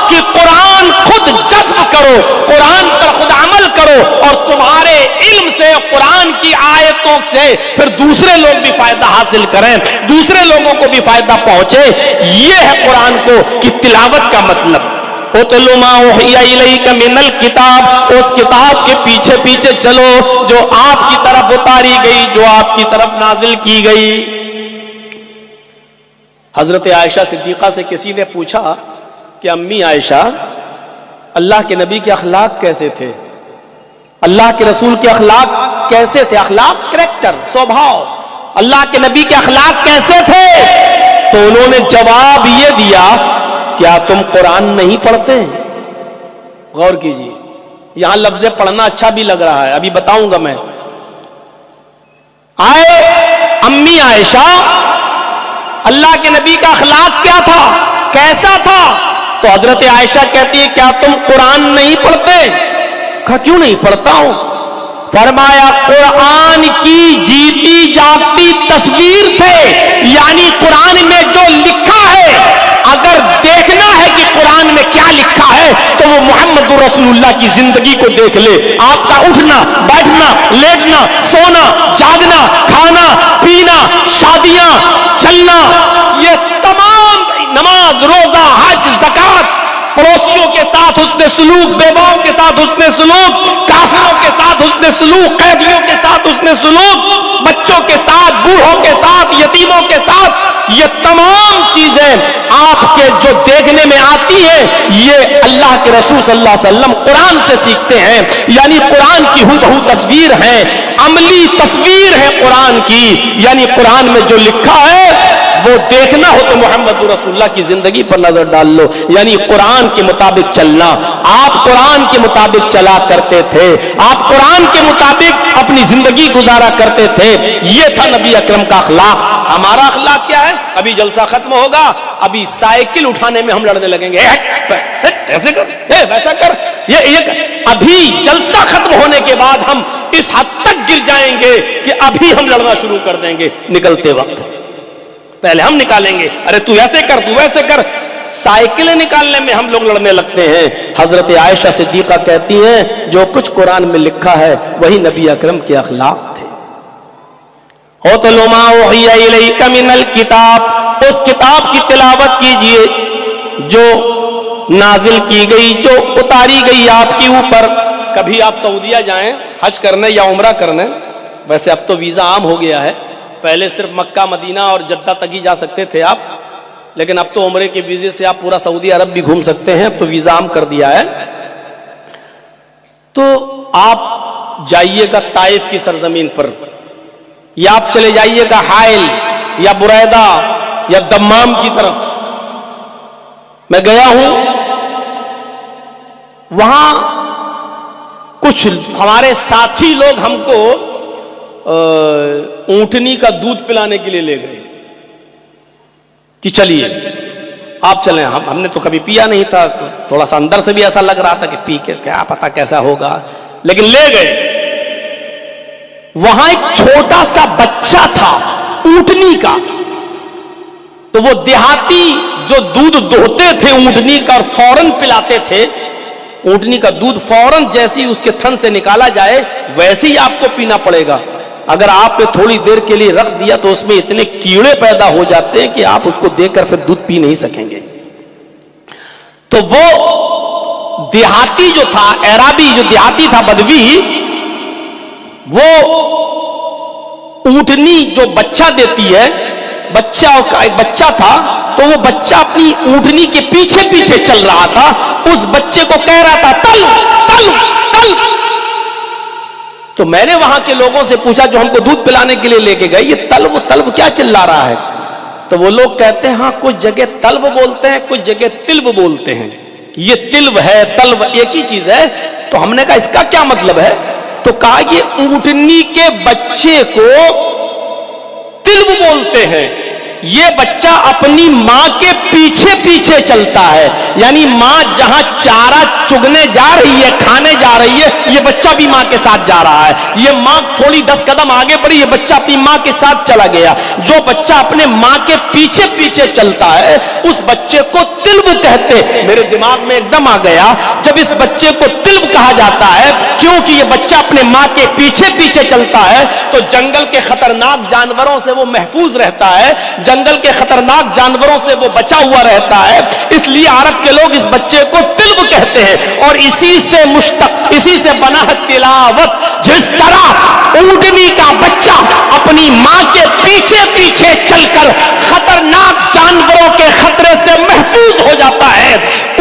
کہ قرآن خود جذب کرو، قرآن پر خود عمل کرو، اور تمہارے علم سے قرآن کی آیتوں سے پھر دوسرے لوگ بھی فائدہ حاصل کریں، دوسرے لوگوں کو بھی فائدہ پہنچے۔ یہ ہے قرآن کو کی تلاوت کا مطلب۔ اُتْلُ مَا أُوحِيَ إِلَيْكَ مِنَ الْكِتَابِ، اس کتاب کے پیچھے پیچھے چلو جو آپ کی طرف اتاری گئی، جو آپ کی طرف نازل کی گئی۔ حضرت عائشہ صدیقہ سے کسی نے پوچھا کہ امی عائشہ، اللہ کے نبی کے اخلاق کیسے تھے؟ اللہ کے رسول کے اخلاق کیسے تھے؟ اخلاق کریکٹر، سوبھاؤ، اللہ کے نبی کے اخلاق کیسے تھے؟ تو انہوں نے جواب یہ دیا، کیا تم قرآن نہیں پڑھتے؟ غور کیجیے، یہاں لفظ پڑھنا اچھا بھی لگ رہا ہے، ابھی بتاؤں گا میں۔ آئے امی عائشہ، اللہ کے نبی کا اخلاق کیا تھا، کیسا تھا؟ تو حضرت عائشہ کہتی ہے کیا تم قرآن نہیں پڑھتے؟ کہا کیوں نہیں پڑھتا ہوں؟ فرمایا قرآن کی جیتی جاگتی تصویر تھے، یعنی قرآن میں جو لکھا ہے اگر دیکھنا ہے کہ قرآن میں کیا لکھا ہے تو وہ محمد رسول اللہ کی زندگی کو دیکھ لے۔ آپ کا اٹھنا، بیٹھنا، لیٹنا، سونا، جاگنا، کھانا، پینا، شادیاں، چلنا، یہ تمام نماز، روزہ، حج، زکوٰۃ، پڑوسیوں کے ساتھ حسن سلوک، بیواؤں کے ساتھ حسن سلوک، کافروں کے ساتھ حسن سلوک، قیدیوں کے ساتھ حسن سلوک، بچوں کے ساتھ، بوڑھوں کے ساتھ، یتیموں کے ساتھ، یہ تمام چیزیں آپ کے جو دیکھنے میں آتی ہے یہ اللہ کے رسول صلی اللہ علیہ وسلم قرآن سے سیکھتے ہیں، یعنی قرآن کی ہو تصویر ہے، عملی تصویر ہے قرآن کی، یعنی قرآن میں جو لکھا ہے وہ دیکھنا ہو تو محمد رسول اللہ کی زندگی پر نظر ڈال لو، یعنی قرآن کے مطابق چلنا۔ آپ قرآن کے مطابق چلا کرتے تھے، آپ قرآن کے مطابق اپنی زندگی گزارا کرتے تھے، یہ تھا نبی اکرم کا اخلاق۔ ہمارا اخلاق کیا ہے؟ ابھی جلسہ ختم ہوگا، ابھی سائیکل اٹھانے میں ہم لڑنے لگیں گے، ایسے کر ویسا کر، یہ ابھی جلسہ ختم ہونے کے بعد ہم اس حد تک گر جائیں گے کہ ابھی ہم لڑنا شروع کر دیں گے نکلتے وقت۔ پہلے ہم نکالیں گے، ارے تو ایسے کر، تو ویسے کر، سائیکلیں نکالنے میں ہم لوگ لڑنے لگتے ہیں۔ حضرت عائشہ صدیقہ کہتی ہیں جو کچھ قرآن میں لکھا ہے وہی نبی اکرم کے اخلاق تھے۔ اُتْلُ مَا أُوحِیَ إِلَیْکَ مِنَ الْکِتَابِ، اس کتاب کی تلاوت کیجئے جو نازل کی گئی، جو اتاری گئی آپ کے اوپر۔ کبھی آپ سعودیہ جائیں حج کرنے یا عمرہ کرنے، ویسے اب تو ویزا عام ہو گیا ہے، پہلے صرف مکہ مدینہ اور جدہ تک ہی جا سکتے تھے آپ، لیکن اب تو عمرے کے ویزے سے آپ پورا سعودی عرب بھی گھوم سکتے ہیں، اب تو ویزا عام کر دیا ہے۔ تو آپ جائیے گا طائف کی سرزمین پر، یا آپ چلے جائیے گا حائل یا بریدہ یا دمام کی طرف۔ میں گیا ہوں، وہاں کچھ ہمارے ساتھی لوگ ہم کو اونٹنی کا دودھ پلانے کے لیے لے گئے کہ چلیے آپ چلیں۔ ہم نے تو کبھی پیا نہیں تھا، تھوڑا سا اندر سے بھی ایسا لگ رہا تھا کہ پی کے کیا پتا کیسا ہوگا، لیکن لے گئے۔ وہاں ایک چھوٹا سا بچہ تھا اونٹنی کا، تو وہ دیہاتی جو دودھ دوہتے تھے اونٹنی کا اور فوراً پلاتے تھے، اونٹنی کا دودھ فوراً جیسی اس کے تھن سے نکالا جائے ویسے ہی آپ کو پینا پڑے گا۔ اگر آپ نے تھوڑی دیر کے لیے رکھ دیا تو اس میں اتنے کیڑے پیدا ہو جاتے ہیں کہ آپ اس کو دے کر پھر دودھ پی نہیں سکیں گے۔ تو وہ دیہاتی جو تھا، اعرابی جو دیہاتی تھا، بدوی، وہ اونٹنی جو بچہ دیتی ہے، بچہ اس کا ایک بچہ تھا، تو وہ بچہ اپنی اونٹنی کے پیچھے پیچھے چل رہا تھا، اس بچے کو کہہ رہا تھا تل تل تل۔ تو میں نے وہاں کے لوگوں سے پوچھا جو ہم کو دودھ پلانے کے لیے لے کے گئے، یہ تلب تلب کیا چلا رہا ہے؟ تو وہ لوگ کہتے ہیں ہاں کچھ جگہ تلب بولتے ہیں، کچھ جگہ تلب بولتے ہیں، یہ تلب ہے تلب ایک ہی چیز ہے۔ تو ہم نے کہا اس کا کیا مطلب ہے؟ تو کہا یہ اونٹنی کے بچے کو تلب بولتے ہیں، یہ بچہ اپنی ماں کے پیچھے پیچھے چلتا ہے، یعنی ماں جہاں چارہ چگنے جا رہی ہے، کھانے جا رہی ہے، یہ بچہ بھی ماں کے ساتھ جا رہا ہے۔ یہ ماں تھوڑی 10 قدم آگے بڑھی، یہ بچہ اپنی ماں کے ساتھ چلا گیا۔ جو بچہ اپنے ماں کے پیچھے پیچھے چلتا ہے اس بچے کو تلب کہتے۔ میرے دماغ میں ایک دم آ گیا، جب اس بچے کو تلب کہا جاتا ہے کیونکہ یہ بچہ اپنے ماں کے پیچھے پیچھے چلتا ہے، تو جنگل کے خطرناک جانوروں سے وہ محفوظ رہتا ہے، جنگل کے خطرناک جانوروں سے وہ بچا ہوا رہتا ہے، اس لیے عرب کے لوگ اس بچے کو تلب کہتے ہیں۔ اور اسی سے مشتق، اسی سے بنا ہے تلاوت۔ جس طرح اونٹنی کا بچہ اپنی ماں کے پیچھے پیچھے چل کر خطرناک جانوروں کے خطرے سے محفوظ ہو جاتا ہے،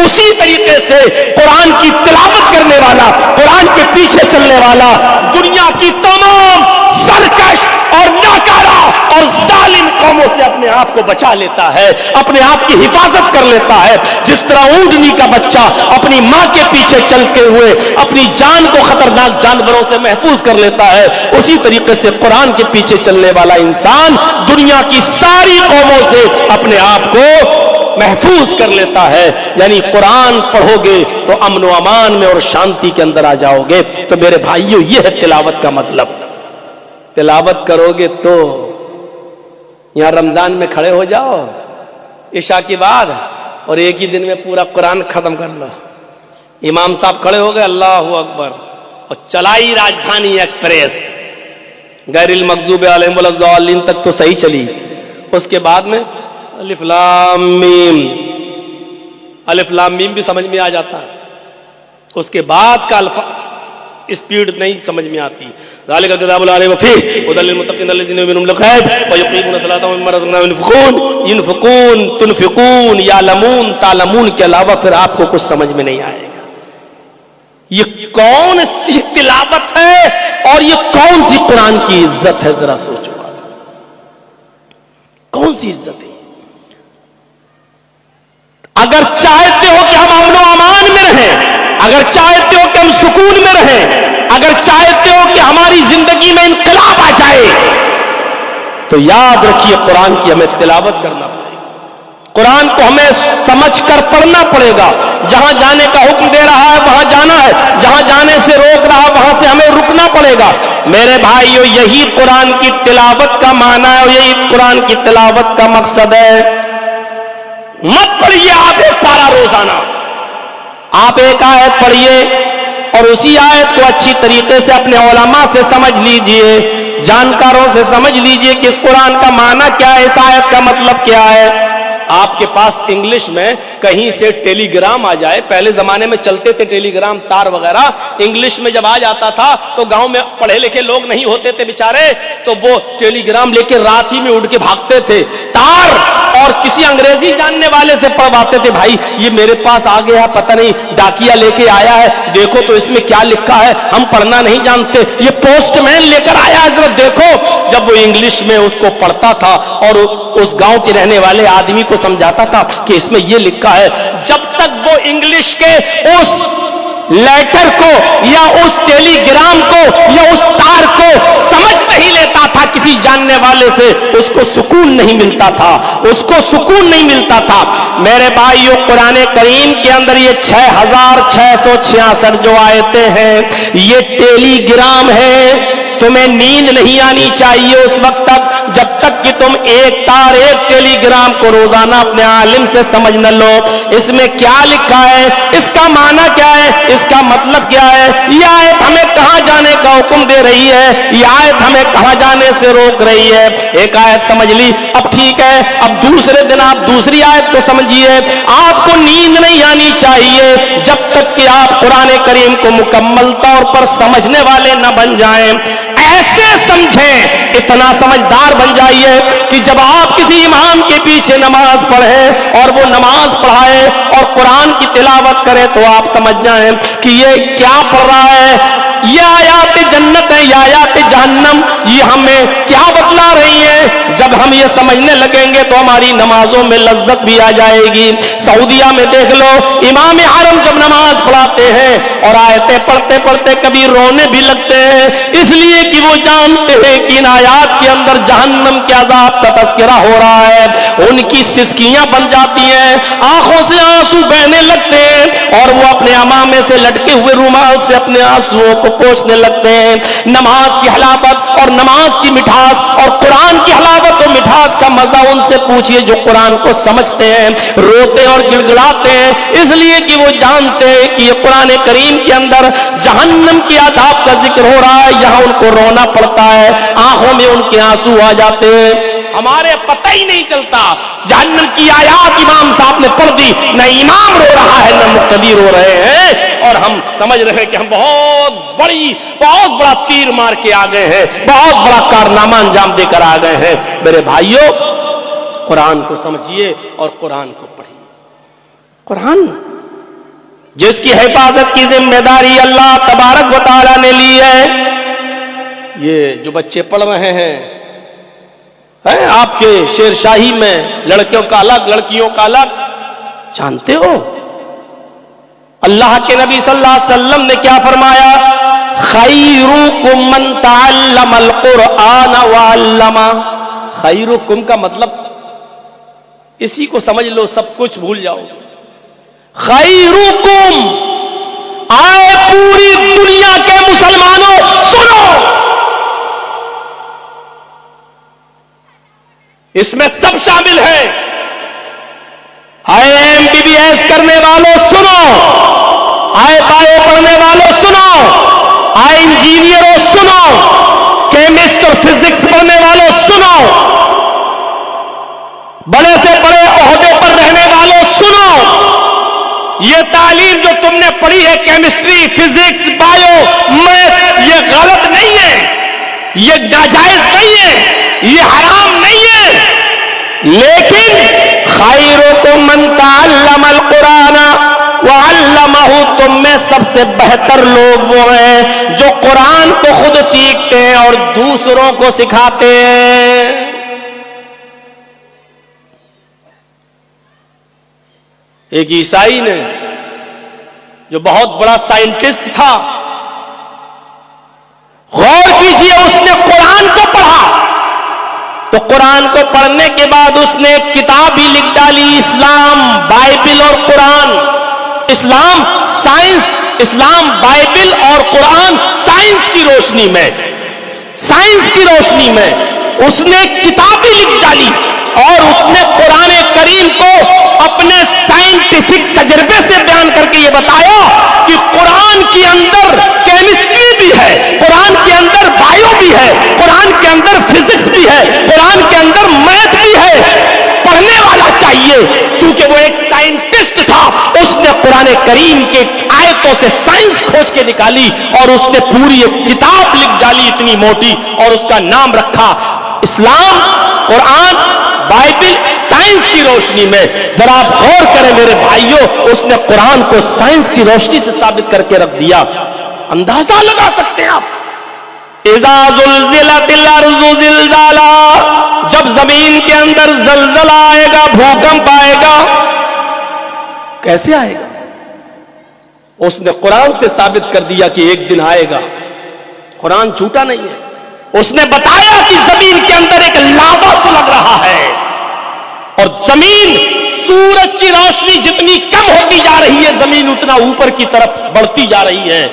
اسی طریقے سے قرآن کی تلاوت کرنے والا، قرآن کے پیچھے چلنے والا دنیا کی تمام سرکش اور ناکارہ اور ظالم قوموں سے اپنے آپ کو بچا لیتا ہے، اپنے آپ کی حفاظت کر لیتا ہے۔ جس طرح اونٹنی کا بچہ اپنی ماں کے پیچھے چلتے ہوئے اپنی جان کو خطرناک جانوروں سے محفوظ کر لیتا ہے، اسی طریقے سے قرآن کے پیچھے چلنے والا انسان دنیا کی ساری قوموں سے اپنے آپ کو محفوظ کر لیتا ہے۔ یعنی قرآن پڑھو گے تو امن و امان میں اور شانتی کے اندر آ جاؤ گے۔ تو میرے بھائیو، یہ ہے تلاوت کا مطلب۔ تلاوت کرو گے تو یہاں رمضان میں کھڑے ہو جاؤ عشاء کے بعد اور ایک ہی دن میں پورا قرآن ختم کر لو۔ امام صاحب کھڑے ہو گئے، اللہ اکبر، اور چلائی راجدھانی ایکسپریس، غیر المغضوب علیہم ولا الضالین تک تو صحیح چلی۔ اس کے بعد میں الف لام میم، الف لام میم بھی سمجھ میں آ جاتا ہے، اس کے بعد کا الفاظ اسپیڈ نہیں سمجھ میں آتی۔ ذالک الکتاب لا ریب فیہ ھدی للمتقین الذین یؤمنون بالغیب ویقیمون الصلاۃ ومما رزقناہم ينفقون تنفقون یعلمون تعلمون کے علاوہ پھر آپ کو کچھ سمجھ میں نہیں آئے گا. یہ کون سی تلاوت ہے اور یہ کون سی قرآن کی عزت ہے؟ ذرا سوچو کون سی عزت ہے. اگر چاہتے ہو کہ ہم امن و امان میں رہیں، اگر چاہتے ہو کہ ہم سکون میں رہیں، اگر چاہتے ہو کہ ہماری زندگی میں انقلاب آ جائے، تو یاد رکھیے قرآن کی ہمیں تلاوت کرنا پڑے گا. قرآن کو ہمیں سمجھ کر پڑھنا پڑے گا. جہاں جانے کا حکم دے رہا ہے وہاں جانا ہے، جہاں جانے سے روک رہا ہے وہاں سے ہمیں رکنا پڑے گا. میرے بھائیو، یہی قرآن کی تلاوت کا معنی ہے اور یہی قرآن کی تلاوت کا مقصد ہے. مت پڑھیے آپ ایک پارہ روزانہ، آپ ایک آیت پڑھیے اور اسی آیت کو اچھی طریقے سے اپنے علماء سے سمجھ لیجئے، جانکاروں سے سمجھ لیجئے کہ اس قرآن کا معنی کیا ہے، اس آیت کا مطلب کیا ہے. آپ کے پاس انگلش میں کہیں سے ٹیلی گرام آ جائے، پہلے زمانے میں چلتے تھے ٹیلی گرام تار وغیرہ، انگلش میں جب آ جاتا تھا تو گاؤں میں پڑھے لکھے لوگ نہیں ہوتے تھے بیچارے، تو وہ ٹیلی گرام لے کے رات ہی میں اڑ کے بھاگتے تھے تار، اور کسی انگریزی جاننے والے سے پڑھواتے تھے، بھائی یہ میرے پاس آ گیا، پتہ نہیں ڈاکیا لے کے آیا ہے، دیکھو تو اس میں کیا لکھا ہے، ہم پڑھنا نہیں جانتے، یہ پوسٹ مین لے کر آیا ہے، ذرا دیکھو. جب وہ انگلش میں اس کو پڑھتا تھا اور اس گاؤں کے رہنے والے آدمی کو سمجھاتا تھا کہ اس میں یہ لکھا ہے، جب تک وہ انگلش کے اس لیٹر کو یا اس ٹیلی گرام کو یا اس تار کو سمجھ نہیں لیتا تھا کسی جاننے والے سے، اس کو سکون نہیں ملتا تھا، اس کو سکون نہیں ملتا تھا. میرے بھائیو، قرآن کریم کے اندر یہ 6666 جو آیتیں ہیں یہ ٹیلی گرام ہے. تمہیں نیند نہیں آنی چاہیے اس وقت تک جب تک کہ تم ایک تار ایک ٹیلی گرام کو روزانہ اپنے عالم سے سمجھ نہ لو. اس میں کیا لکھا ہے، اس کا معنی کیا ہے، اس کا مطلب کیا ہے، یہ آیت ہمیں کہاں جانے کا حکم دے رہی ہے، یہ آیت ہمیں کہاں جانے سے روک رہی ہے. ایک آیت سمجھ لی، اب ٹھیک ہے، اب دوسرے دن آپ دوسری آیت کو سمجھیے. آپ کو نیند نہیں آنی چاہیے جب تک کہ آپ قرآن کریم کو مکمل طور پر سمجھنے والے نہ بن جائیں. ایسے سمجھیں، اتنا سمجھدار بن جائیے کہ جب آپ کسی امام کے پیچھے نماز پڑھیں اور وہ نماز پڑھائے اور قرآن کی تلاوت کرے تو آپ سمجھ جائیں کہ یہ کیا پڑھ رہا ہے، یہ آیات جنت ہے یا آیات جہنم، یہ ہمیں کیا بتلا رہی ہیں. جب ہم یہ سمجھنے لگیں گے تو ہماری نمازوں میں لذت بھی آ جائے گی. سعودیہ میں دیکھ لو، امام حرم جب نماز پڑھاتے ہیں اور آیتیں پڑھتے پڑھتے کبھی رونے بھی لگتے ہیں، اس لیے کہ وہ جانتے ہیں کہ ان آیات کے اندر جہنم کے عذاب کا تذکرہ ہو رہا ہے. ان کی سسکیاں بن جاتی ہیں، آنکھوں سے آنسو بہنے لگتے ہیں اور وہ اپنے امامے سے لٹکے ہوئے رومال سے اپنے آنسوؤں کو پوچھنے لگتے ہیں. نماز کی حلاوت اور نماز کی مٹھاس اور قرآن کی حلاوت اور مٹھاس کا مزہ ان سے پوچھئے جو قرآن کو سمجھتے ہیں. روتے اور گڑگڑاتے ہیں اس لیے کہ وہ جانتے ہیں کہ یہ قرآن کریم کے اندر جہنم کی عذاب کا ذکر ہو رہا ہے. یہاں ان کو رونا پڑتا ہے، آنکھوں میں ان کے آنسو آ جاتے ہیں. ہمارے پتہ ہی نہیں چلتا، جہنم کی آیات امام صاحب نے پڑھ دی، نہ امام رو رہا ہے نہ مقتدی رو رہے ہیں، اور ہم سمجھ رہے ہیں کہ ہم بہت بڑا تیر مار کے آ گئے ہیں، بہت بڑا کارنامہ انجام دے کر آ گئے ہیں. میرے بھائیوں، قرآن کو سمجھیے اور قرآن کو پڑھیے. قرآن جس کی حفاظت کی ذمہ داری اللہ تبارک و تعالی نے لی ہے. یہ جو بچے پڑھ رہے ہیں آپ کے شیر شاہی میں لڑکیوں کا الگ لڑکیوں کا الگ، جانتے ہو اللہ کے نبی صلی اللہ علیہ وسلم نے کیا فرمایا؟ خیرکم من تعلم القرآن وعلمہ. خیرکم کا مطلب اسی کو سمجھ لو، سب کچھ بھول جاؤ. خیرکم، آئے پوری دنیا کے مسلمانوں سنو، اس میں سب شامل ہیں. آئے MBBS کرنے والوں سنو، آئے بایو پڑھنے والوں سنو، آئے انجینئروں سنو، کیمسٹ اور فزکس پڑھنے والوں سنو، بڑے سے بڑے عہدے پر رہنے والوں سنو. یہ تعلیم جو تم نے پڑھی ہے، کیمسٹری، فزکس، بایو، میتھ، یہ غلط نہیں ہے. یہ ناجائز نہیں ہے، یہ حرام نہیں ہے، لیکن خیرکم من تعلم القرآن وعلمہ، تم میں سب سے بہتر لوگ وہ ہیں جو قرآن کو خود سیکھتے ہیں اور دوسروں کو سکھاتے ہیں۔ ایک عیسائی نے جو بہت بڑا سائنٹسٹ تھا، غور کیجئے، اس نے قرآن کو پڑھا، تو قرآن کو پڑھنے کے بعد اس نے ایک کتاب ہی لکھ ڈالی، اسلام، بائبل اور قرآن، اسلام سائنس، اسلام بائبل اور قرآن سائنس کی روشنی میں، سائنس کی روشنی میں اس نے ایک کتاب ہی لکھ ڈالی، اور اس نے قرآن کریم کو اپنے سائنٹیفک تجربے سے بیان کر کے یہ بتایا کہ قرآن کے اندر کیمسٹری بھی ہے، قرآن کے اندر بایو بھی ہے، قرآن کے اندر فزکس بھی ہے، قرآن کے اندر میتھ بھی ہے۔ پڑھنے والا چاہیے، چونکہ وہ ایک سائنٹسٹ تھا، اس نے قرآن کریم کے آیتوں سے سائنس کھوج کے نکالی اور اس نے پوری ایک کتاب لکھ ڈالی اتنی موٹی، اور اس کا نام رکھا اسلام، قرآن، بائبل، سائنس کی روشنی میں۔ ذرا آپ غور کریں میرے بھائیوں، اس نے قرآن کو سائنس کی روشنی سے ثابت کر کے رکھ دیا۔ اندازہ لگا سکتے ہیں آپ، اذا زلزلت الارض زلزالها، جب زمین کے اندر زلزلہ آئے گا، بھوکمپ آئے گا، کیسے آئے گا؟ اس نے قرآن سے ثابت کر دیا کہ ایک دن آئے گا۔ قرآن جھوٹا نہیں ہے۔ اس نے بتایا کہ زمین کے اندر ایک لاوا سلگ رہا ہے، اور زمین، سورج کی روشنی جتنی کم ہوتی جا رہی ہے، زمین اتنا اوپر کی طرف بڑھتی جا رہی ہے۔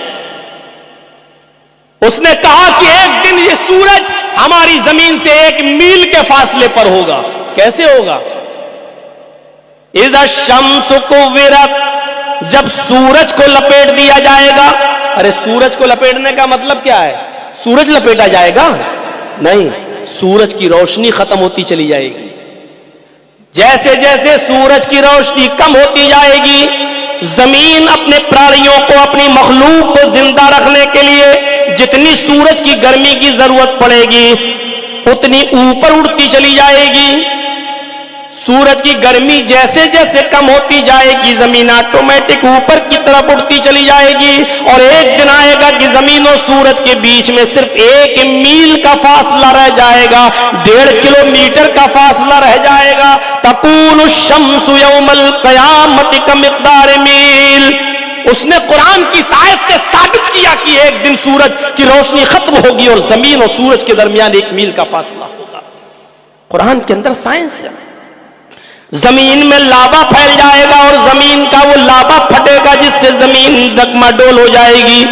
اس نے کہا کہ ایک دن یہ سورج ہماری زمین سے 1 میل کے فاصلے پر ہوگا۔ کیسے ہوگا؟ اذا الشمس کورت، جب سورج کو لپیٹ دیا جائے گا۔ ارے سورج کو لپیٹنے کا مطلب کیا ہے؟ سورج لپیٹا جائے گا؟ نہیں، سورج کی روشنی ختم ہوتی چلی جائے گی۔ جیسے جیسے سورج کی روشنی کم ہوتی جائے گی، زمین اپنے پراڑیوں کو، اپنی مخلوق کو زندہ رکھنے کے لیے جتنی سورج کی گرمی کی ضرورت پڑے گی اتنی اوپر اڑتی چلی جائے گی۔ سورج کی گرمی جیسے جیسے کم ہوتی جائے گی، زمین آٹومیٹک اوپر کی طرف اڑتی چلی جائے گی، اور ایک دن آئے گا کہ زمین و سورج کے بیچ میں صرف 1 میل کا فاصلہ رہ جائے گا، 1.5 کلومیٹر کا فاصلہ رہ جائے گا۔ تکون الشمس یوم القیامت کمقدار میل۔ اس نے قرآن کی آیت سے ثابت کیا کہ ایک دن سورج کی روشنی ختم ہوگی اور زمین اور سورج کے درمیان 1 میل کا فاصلہ ہوگا۔ قرآن کے اندر سائنس ہے۔ زمین میں لاوا پھیل جائے گا، اور زمین کا وہ لاوا پھٹے گا جس سے زمین ڈگمڈول ہو جائے گی،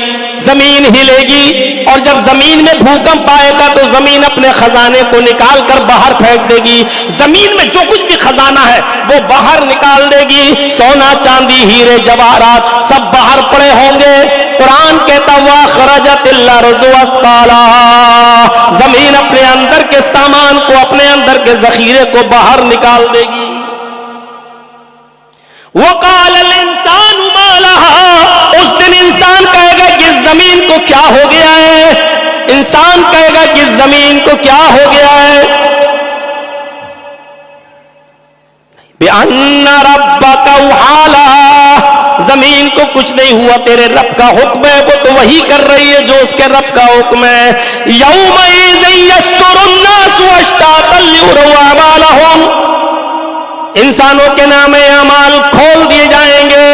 زمین ہلے گی، اور جب زمین میں بھوکمپ آئے گا تو زمین اپنے خزانے کو نکال کر باہر پھینک دے گی۔ زمین میں جو کچھ بھی خزانہ ہے وہ باہر نکال دے گی، سونا، چاندی، ہیرے، جواہرات سب باہر پڑے ہوں گے۔ قرآن کہتا ہوا خرجت الارض اثقالها، زمین اپنے اندر کے سامان کو، اپنے اندر کے ذخیرے کو باہر نکال دے گی۔ وقال الانسان ما لها، اس دن انسان کہے گا کہ زمین کو کیا ہو گیا ہے؟ انسان کہے گا کہ زمین کو کیا ہو گیا ہے؟ بأن ربك اوحى لها، زمین کو کچھ نہیں ہوا، تیرے رب کا حکم ہے، وہ تو وہی کر رہی ہے جو اس کے رب کا حکم ہے۔ یومئذ یصدر الناس اشتاتا لیروا اعمالهم، انسانوں کے نام اعمال کھول دیے جائیں گے۔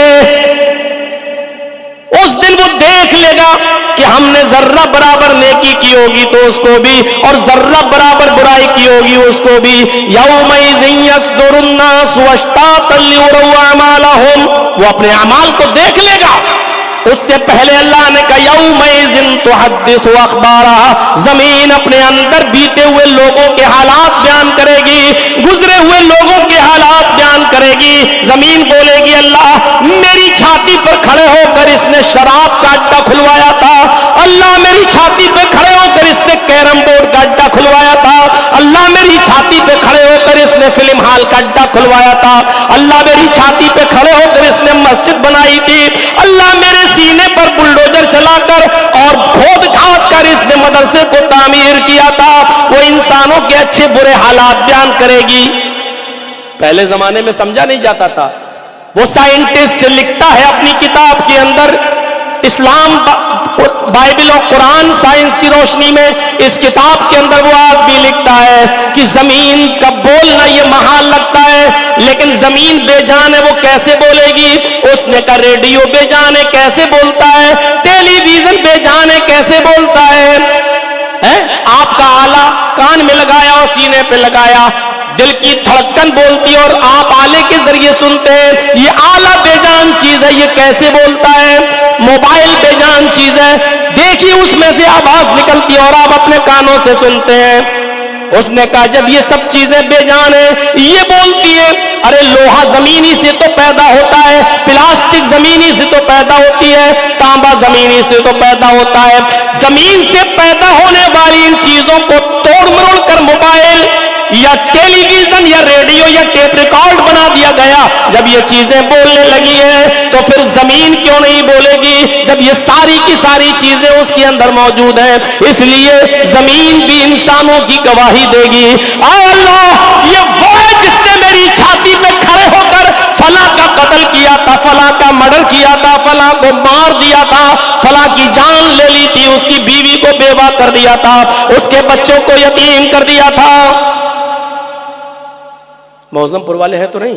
اس دن وہ دیکھ لے گا کہ ہم نے ذرہ برابر نیکی کی ہوگی تو اس کو بھی، اور ذرہ برابر برائی کی ہوگی اس کو بھی۔ یومئذ یصدر الناس اشتاتا لیروا اعمالهم، وہ اپنے اعمال کو دیکھ لے گا۔ اس سے پہلے اللہ نے کہا یومئذ تحدث اخبارها، زمین اپنے اندر بیتے ہوئے لوگوں کے حالات بیان کرے گی، گزرے ہوئے لوگوں کے حالات بیان کرے گی۔ زمین بولے گی اللہ میری چھاتی پر کھڑے ہو کر اس نے شراب کا اڈا کھلوایا تھا، اللہ میری چھاتی پہ کھڑے ہو کر اس نے کیرم بورڈ کا اڈا کھلوایا تھا، اللہ میری چھاتی پہ کھڑے ہو کر اس نے فلم ہال کا اڈا کھلوایا تھا، اللہ میری چھاتی پہ کھڑے ہو کر اس نے مسجد بنائی تھی، اللہ میرے سینے پر بلڈوزر چلا کر اور کھود کھاد کر اس نے مدرسے کو تعمیر کیا۔ مسلمانوں کے اچھے برے حالات بیان کرے گی. پہلے زمانے میں سمجھا نہیں جاتا تھا. وہ سائنٹسٹ لکھتا ہے اپنی کتاب کے اندر، اسلام بائبل اور قرآن سائنس کی روشنی میں، اس کتاب کے اندر وہ آدمی لکھتا ہے کہ زمین کا بولنا یہ محال لگتا ہے، لیکن زمین بے جان ہے، وہ کیسے بولے گی؟ اس نے کہا ریڈیو بے جان ہے، کیسے بولتا ہے؟ ٹیلی ویژن بے جان ہے، کیسے بولتا ہے؟ آپ کا آلہ کان میں لگایا اور سینے پہ لگایا، دل کی دھڑکن بولتی ہے اور آپ آلے کے ذریعے سنتے ہیں. یہ آلہ بے جان چیز ہے، یہ کیسے بولتا ہے؟ موبائل بے جان چیز ہے، دیکھیے اس میں سے آواز نکلتی ہے اور آپ اپنے کانوں سے سنتے ہیں. اس نے کہا جب یہ سب چیزیں بے جان ہیں، یہ بولتی ہے. ارے لوہا زمینی سے تو پیدا ہوتا ہے، پلاسٹک زمینی سے تو پیدا ہوتی ہے، تانبا زمینی سے تو پیدا ہوتا ہے. زمین سے پیدا ہونے والی ان چیزوں کو توڑ مروڑ کر موبائل یا ٹیلی ویژن یا ریڈیو یا ٹیپ ریکارڈ بنا دیا گیا. جب یہ چیزیں بولنے لگی ہیں تو پھر زمین کیوں نہیں بولے گی جب یہ ساری کی ساری چیزیں اس کے اندر موجود ہیں؟ اس لیے زمین بھی انسانوں کی گواہی دے گی. اے اللہ، یہ وہ ہے جس نے میری چھاتی پہ کھڑے ہو کر فلاں کا قتل کیا تھا، فلاں کا مرڈر کیا تھا، فلاں کو مار دیا تھا، فلاں کی جان لے لی تھی، اس کی بیوی کو بیوہ کر دیا تھا، اس کے بچوں کو یتیم کر دیا تھا. موزم پور والے ہیں تو نہیں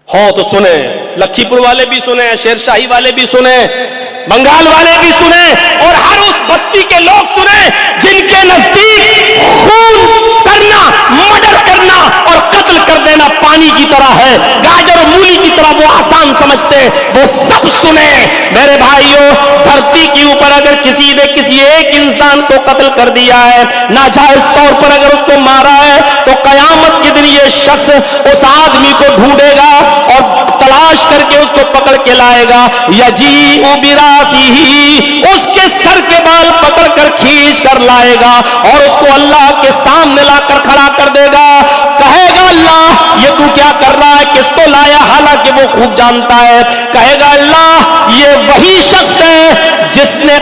ہو تو سنیں، لکھی پور والے بھی سنیں، شیر شاہی والے بھی سنیں، بنگال والے بھی سنیں، اور ہر اس بستی کے لوگ سنیں جن کے نزدیک خون کرنا، مرڈر کرنا اور قتل کر دینا پانی کی طرح ہے، گاجر اور مولی کی طرح وہ آسان سمجھتے ہیں. وہ سب سنیں میرے بھائیوں. دھرتی کے اوپر اگر کسی نے کسی ایک انسان کو قتل کر دیا ہے، ناجائز طور پر اگر اس کو مارا ہے، تو قیامت کے دن یہ شخص اس آدمی کو ڈھونڈے گا اور تلاش کر کے اس کو پکڑ کے لائے گا. یجیء براسیہ، اس کے سر کے بال پکڑ کر کھینچ کر لائے گا اور اس کو اللہ کے سامنے لا کر کھڑا کر دے گا. کہے گا اللہ یہ تو کیا کر رہا ہے، کس کو لایا؟ حالانکہ وہ خوب جانتا ہے. کہے گا اللہ یہ وہی شخص ہے جس نے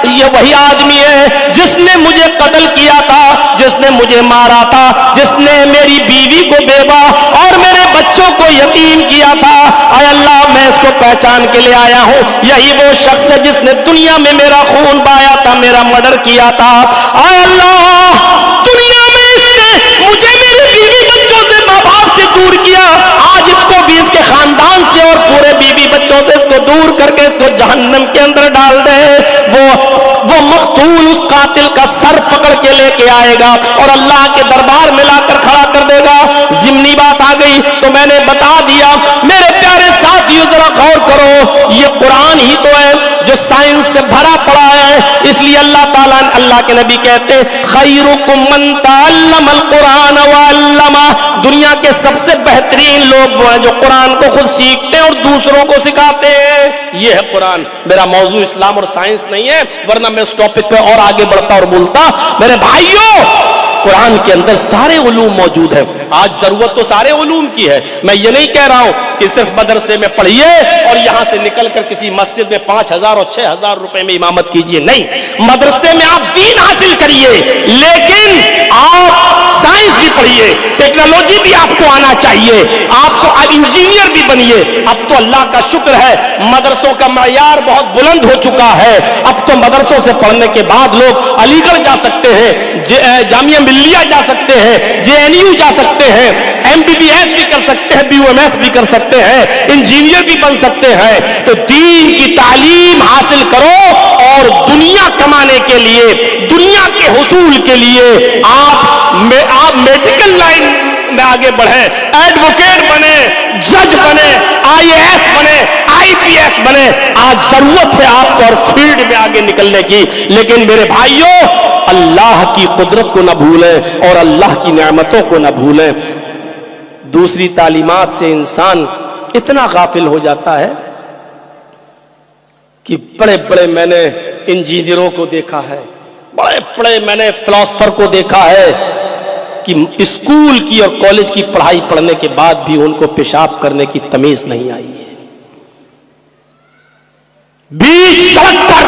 یہ وہی آدمی ہے جس نے مجھے قتل کیا تھا، جس نے مجھے مارا تھا، جس نے میری بیوی کو بیوہ اور میرے بچوں کو یتیم کیا تھا. اے اللہ میں اس کو پہچان کے لے آیا ہوں، یہی وہ شخص ہے جس نے دنیا میں میرا خون بہایا تھا، میرا مرڈر کیا تھا. اے اللہ دنیا میں اس نے مجھے میری بیوی بچوں سے، ماں باپ سے دور کیا، آج اس کو بھی اس کے خاندان سے اور پورے بیوی بچوں سے اس کو دور کر کے اس کو جہنم کے اندر ڈال دے. وہ مقتول اس قاتل کا سر پکڑ کے لے کے آئے گا اور اللہ کے دربار میں لا کر کھڑا کر دے گا. ضمنی بات آ گئی تو میں نے بتا دیا. میرے پیارے ساتھیو ذرا غور کرو، یہ قرآن ہی تو ہے جو سائنس سے بھرا پڑا ہے. اس لیے اللہ تعالیٰ، اللہ کے نبی کہتے ہیں خیرکم من تعلم القرآن وعلمہ، دنیا کے سب سے بہترین لوگ وہ ہیں جو قرآن کو خود سیکھتے ہیں اور دوسروں کو سکھاتے ہیں. یہ ہے قرآن. میرا موضوع اسلام اور سائنس نہیں ہے، ورنہ میں اس ٹاپک پہ اور آگے بڑھتا اور بولتا. میرے بھائیوں قرآن کے اندر سارے علوم موجود ہیں. آج ضرورت تو سارے علوم کی ہے. میں یہ نہیں کہہ رہا ہوں کہ صرف مدرسے میں پڑھیے اور یہاں سے نکل کر کسی مسجد میں 5,000 اور 6,000 روپے میں امامت کیجیے. نہیں، مدرسے میں آپ دین حاصل کریے، لیکن آپ سائنس بھی پڑھیے، ٹیکنالوجی بھی آپ کو آنا چاہیے، آپ کو انجینئر بھی بنیے. اب تو اللہ کا شکر ہے مدرسوں کا معیار بہت بلند ہو چکا ہے. اب تو مدرسوں سے پڑھنے کے بعد لوگ علی گڑھ جا سکتے ہیں، جامعہ ملیہ جا سکتے ہیں، JNU جا سکتے ہیں، MBBS بھی کر سکتے ہیں، BUMS بھی کر سکتے ہیں، انجینئر بھی بن سکتے ہیں. تو دین کی تعلیم حاصل کرو اور دنیا کمانے کے لیے، دنیا کے حصول کے لیے آپ میڈیکل لائن میں آگے بڑھیں، ایڈوکیٹ بنے، جج بنے، IAS بنے، IPS بنے. آج ضرورت ہے آپ کو اور فیلڈ میں آگے نکلنے کی. لیکن میرے بھائیوں اللہ کی قدرت کو نہ بھولیں اور اللہ کی نعمتوں کو نہ بھولیں. دوسری تعلیمات سے انسان اتنا غافل ہو جاتا ہے کہ بڑے بڑے میں نے انجینئروں کو دیکھا ہے، بڑے بڑے میں نے فلاسفر کو دیکھا ہے کہ اسکول کی اور کالج کی پڑھائی پڑھنے کے بعد بھی ان کو پیشاب کرنے کی تمیز نہیں آئی ہے. بیچ سڑک پر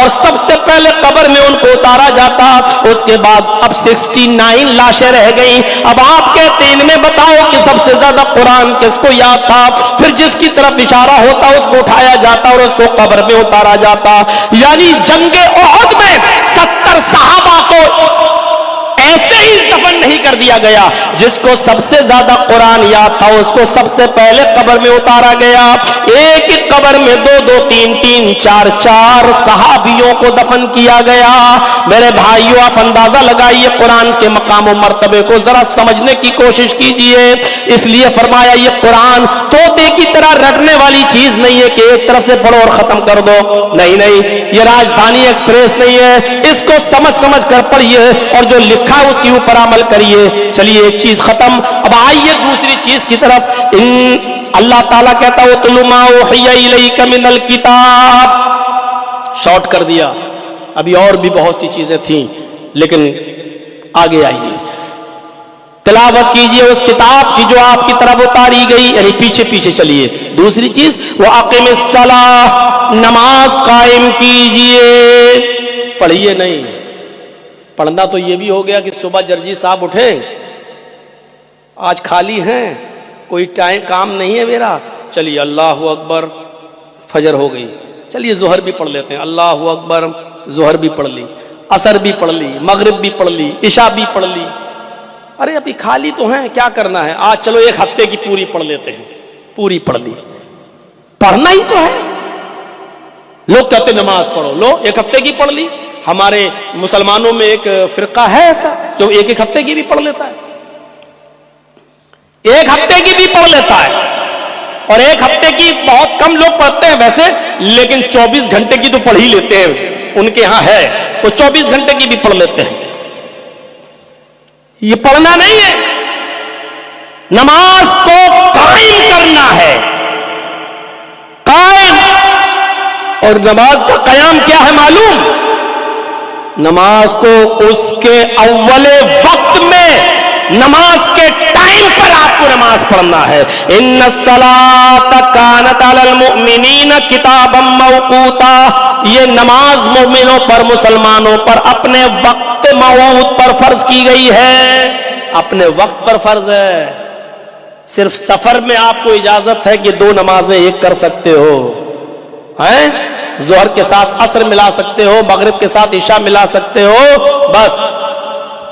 اور سب سے پہلے قبر میں ان کو اتارا جاتا. اس کے بعد اب 69 لاشیں رہ گئیں. اب آپ کہتے ہیں ان میں بتاؤ کہ سب سے زیادہ قرآن کس کو یاد تھا؟ پھر جس کی طرف اشارہ ہوتا اس کو اٹھایا جاتا اور اس کو قبر میں اتارا جاتا. یعنی جنگ احد میں 70 صحابہ کو ایسے ہی دفن نہیں کر دیا گیا. جس کو سب سے زیادہ قرآن یاد تھا اس کو سب سے پہلے قبر میں اتارا گیا. ایک ایک قبر میں 2-2 3-3 4-4 صحابیوں کو دفن کیا گیا. میرے بھائیوں آپ اندازہ لگائیے قرآن کے مقام و مرتبے کو ذرا سمجھنے کی کوشش کیجئے. اس لیے فرمایا یہ قرآن طوطے کی طرح رٹنے والی چیز نہیں ہے کہ ایک طرف سے پڑھو اور ختم کر دو. نہیں نہیں، یہ راجدھانی ایکسپریس نہیں ہے. اس کو سمجھ کر پڑھیے اور جو لکھا اسی اوپر عمل کریے. چلیے ایک چیز ختم. اب آئیے دوسری چیز کی طرف. اللہ تعالیٰ کہتا ہے وَاتْلُ مَا أُوحِيَ إِلَيْكَ مِنَ الْكِتَابِ. شارٹ کر دیا. ابھی اور بھی بہت سی چیزیں تھیں لیکن آگے آئیے. تلاوت کیجئے اس کتاب کی جو آپ کی طرف اتاری گئی، یعنی پیچھے پیچھے چلیے. دوسری چیز وَأَقِمِ الصَّلَاةَ، نماز قائم کیجئے. پڑھیے نہیں. پڑھنا تو یہ بھی ہو گیا کہ صبح جرجی صاحب اٹھے، آج خالی ہیں، کوئی ٹائم کام نہیں ہے میرا، چلیے اللہ اکبر، فجر ہو گئی، چلیے ظہر بھی پڑھ لیتے ہیں، اللہ اکبر، ظہر بھی پڑھ لی، عصر بھی پڑھ لی، مغرب بھی پڑھ لی، عشاء بھی پڑھ لی. ارے ابھی خالی تو ہیں، کیا کرنا ہے آج؟ چلو ایک ہفتے کی پوری پڑھ لیتے ہیں. پوری پڑھ لی. پڑھنا ہی تو ہے. لوگ کہتے نماز پڑھو، لو ایک ہفتے کی پڑھ لی. ہمارے مسلمانوں میں ایک فرقہ ہے ایسا جو ایک ہفتے کی بھی پڑھ لیتا ہے. ایک ہفتے کی بھی پڑھ لیتا ہے. اور ایک ہفتے کی بہت کم لوگ پڑھتے ہیں ویسے، لیکن 24 گھنٹے کی تو پڑھ ہی لیتے ہیں. ان کے ہاں ہے وہ 24 گھنٹے کی بھی پڑھ لیتے ہیں. یہ پڑھنا نہیں ہے، نماز کو قائم کرنا ہے. قائم. اور نماز کا قیام کیا ہے معلوم؟ نماز کو اس کے اول وقت میں، نماز کے ٹائم پر آپ کو نماز پڑھنا ہے. ان الصلاۃ کانت علی المؤمنین کتابا موقوتا. یہ نماز مومنوں پر، مسلمانوں پر اپنے وقت موعود پر فرض کی گئی ہے. اپنے وقت پر فرض ہے. صرف سفر میں آپ کو اجازت ہے کہ 2 نمازیں ایک کر سکتے ہو. ہیں؟ ظہر کے ساتھ عصر ملا سکتے ہو، مغرب کے ساتھ عشاء ملا سکتے ہو. بس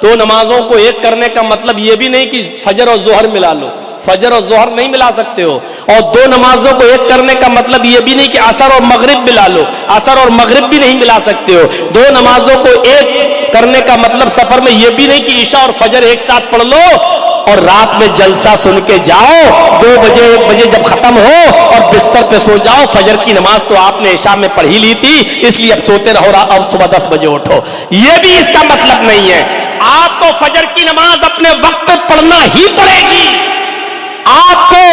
2 نمازوں کو ایک کرنے کا مطلب یہ بھی نہیں کہ فجر اور ظہر ملا لو. فجر اور ظہر نہیں ملا سکتے ہو. اور 2 نمازوں کو ایک کرنے کا مطلب یہ بھی نہیں کہ عصر اور مغرب ملا لو. عصر اور مغرب بھی نہیں ملا سکتے ہو. 2 نمازوں کو ایک کرنے کا مطلب سفر میں یہ بھی نہیں کہ عشاء اور فجر ایک ساتھ پڑھ لو اور رات میں جلسہ سن کے جاؤ، 2 بجے 1 بجے جب ختم ہو اور بستر پہ سو جاؤ. فجر کی نماز تو آپ نے عشاء میں پڑھی لی تھی اس لیے اب سوتے رہو اور صبح 10 بجے اٹھو. یہ بھی اس کا مطلب نہیں ہے. آپ کو فجر کی نماز اپنے وقت پہ پڑھنا ہی پڑے گی. آپ کو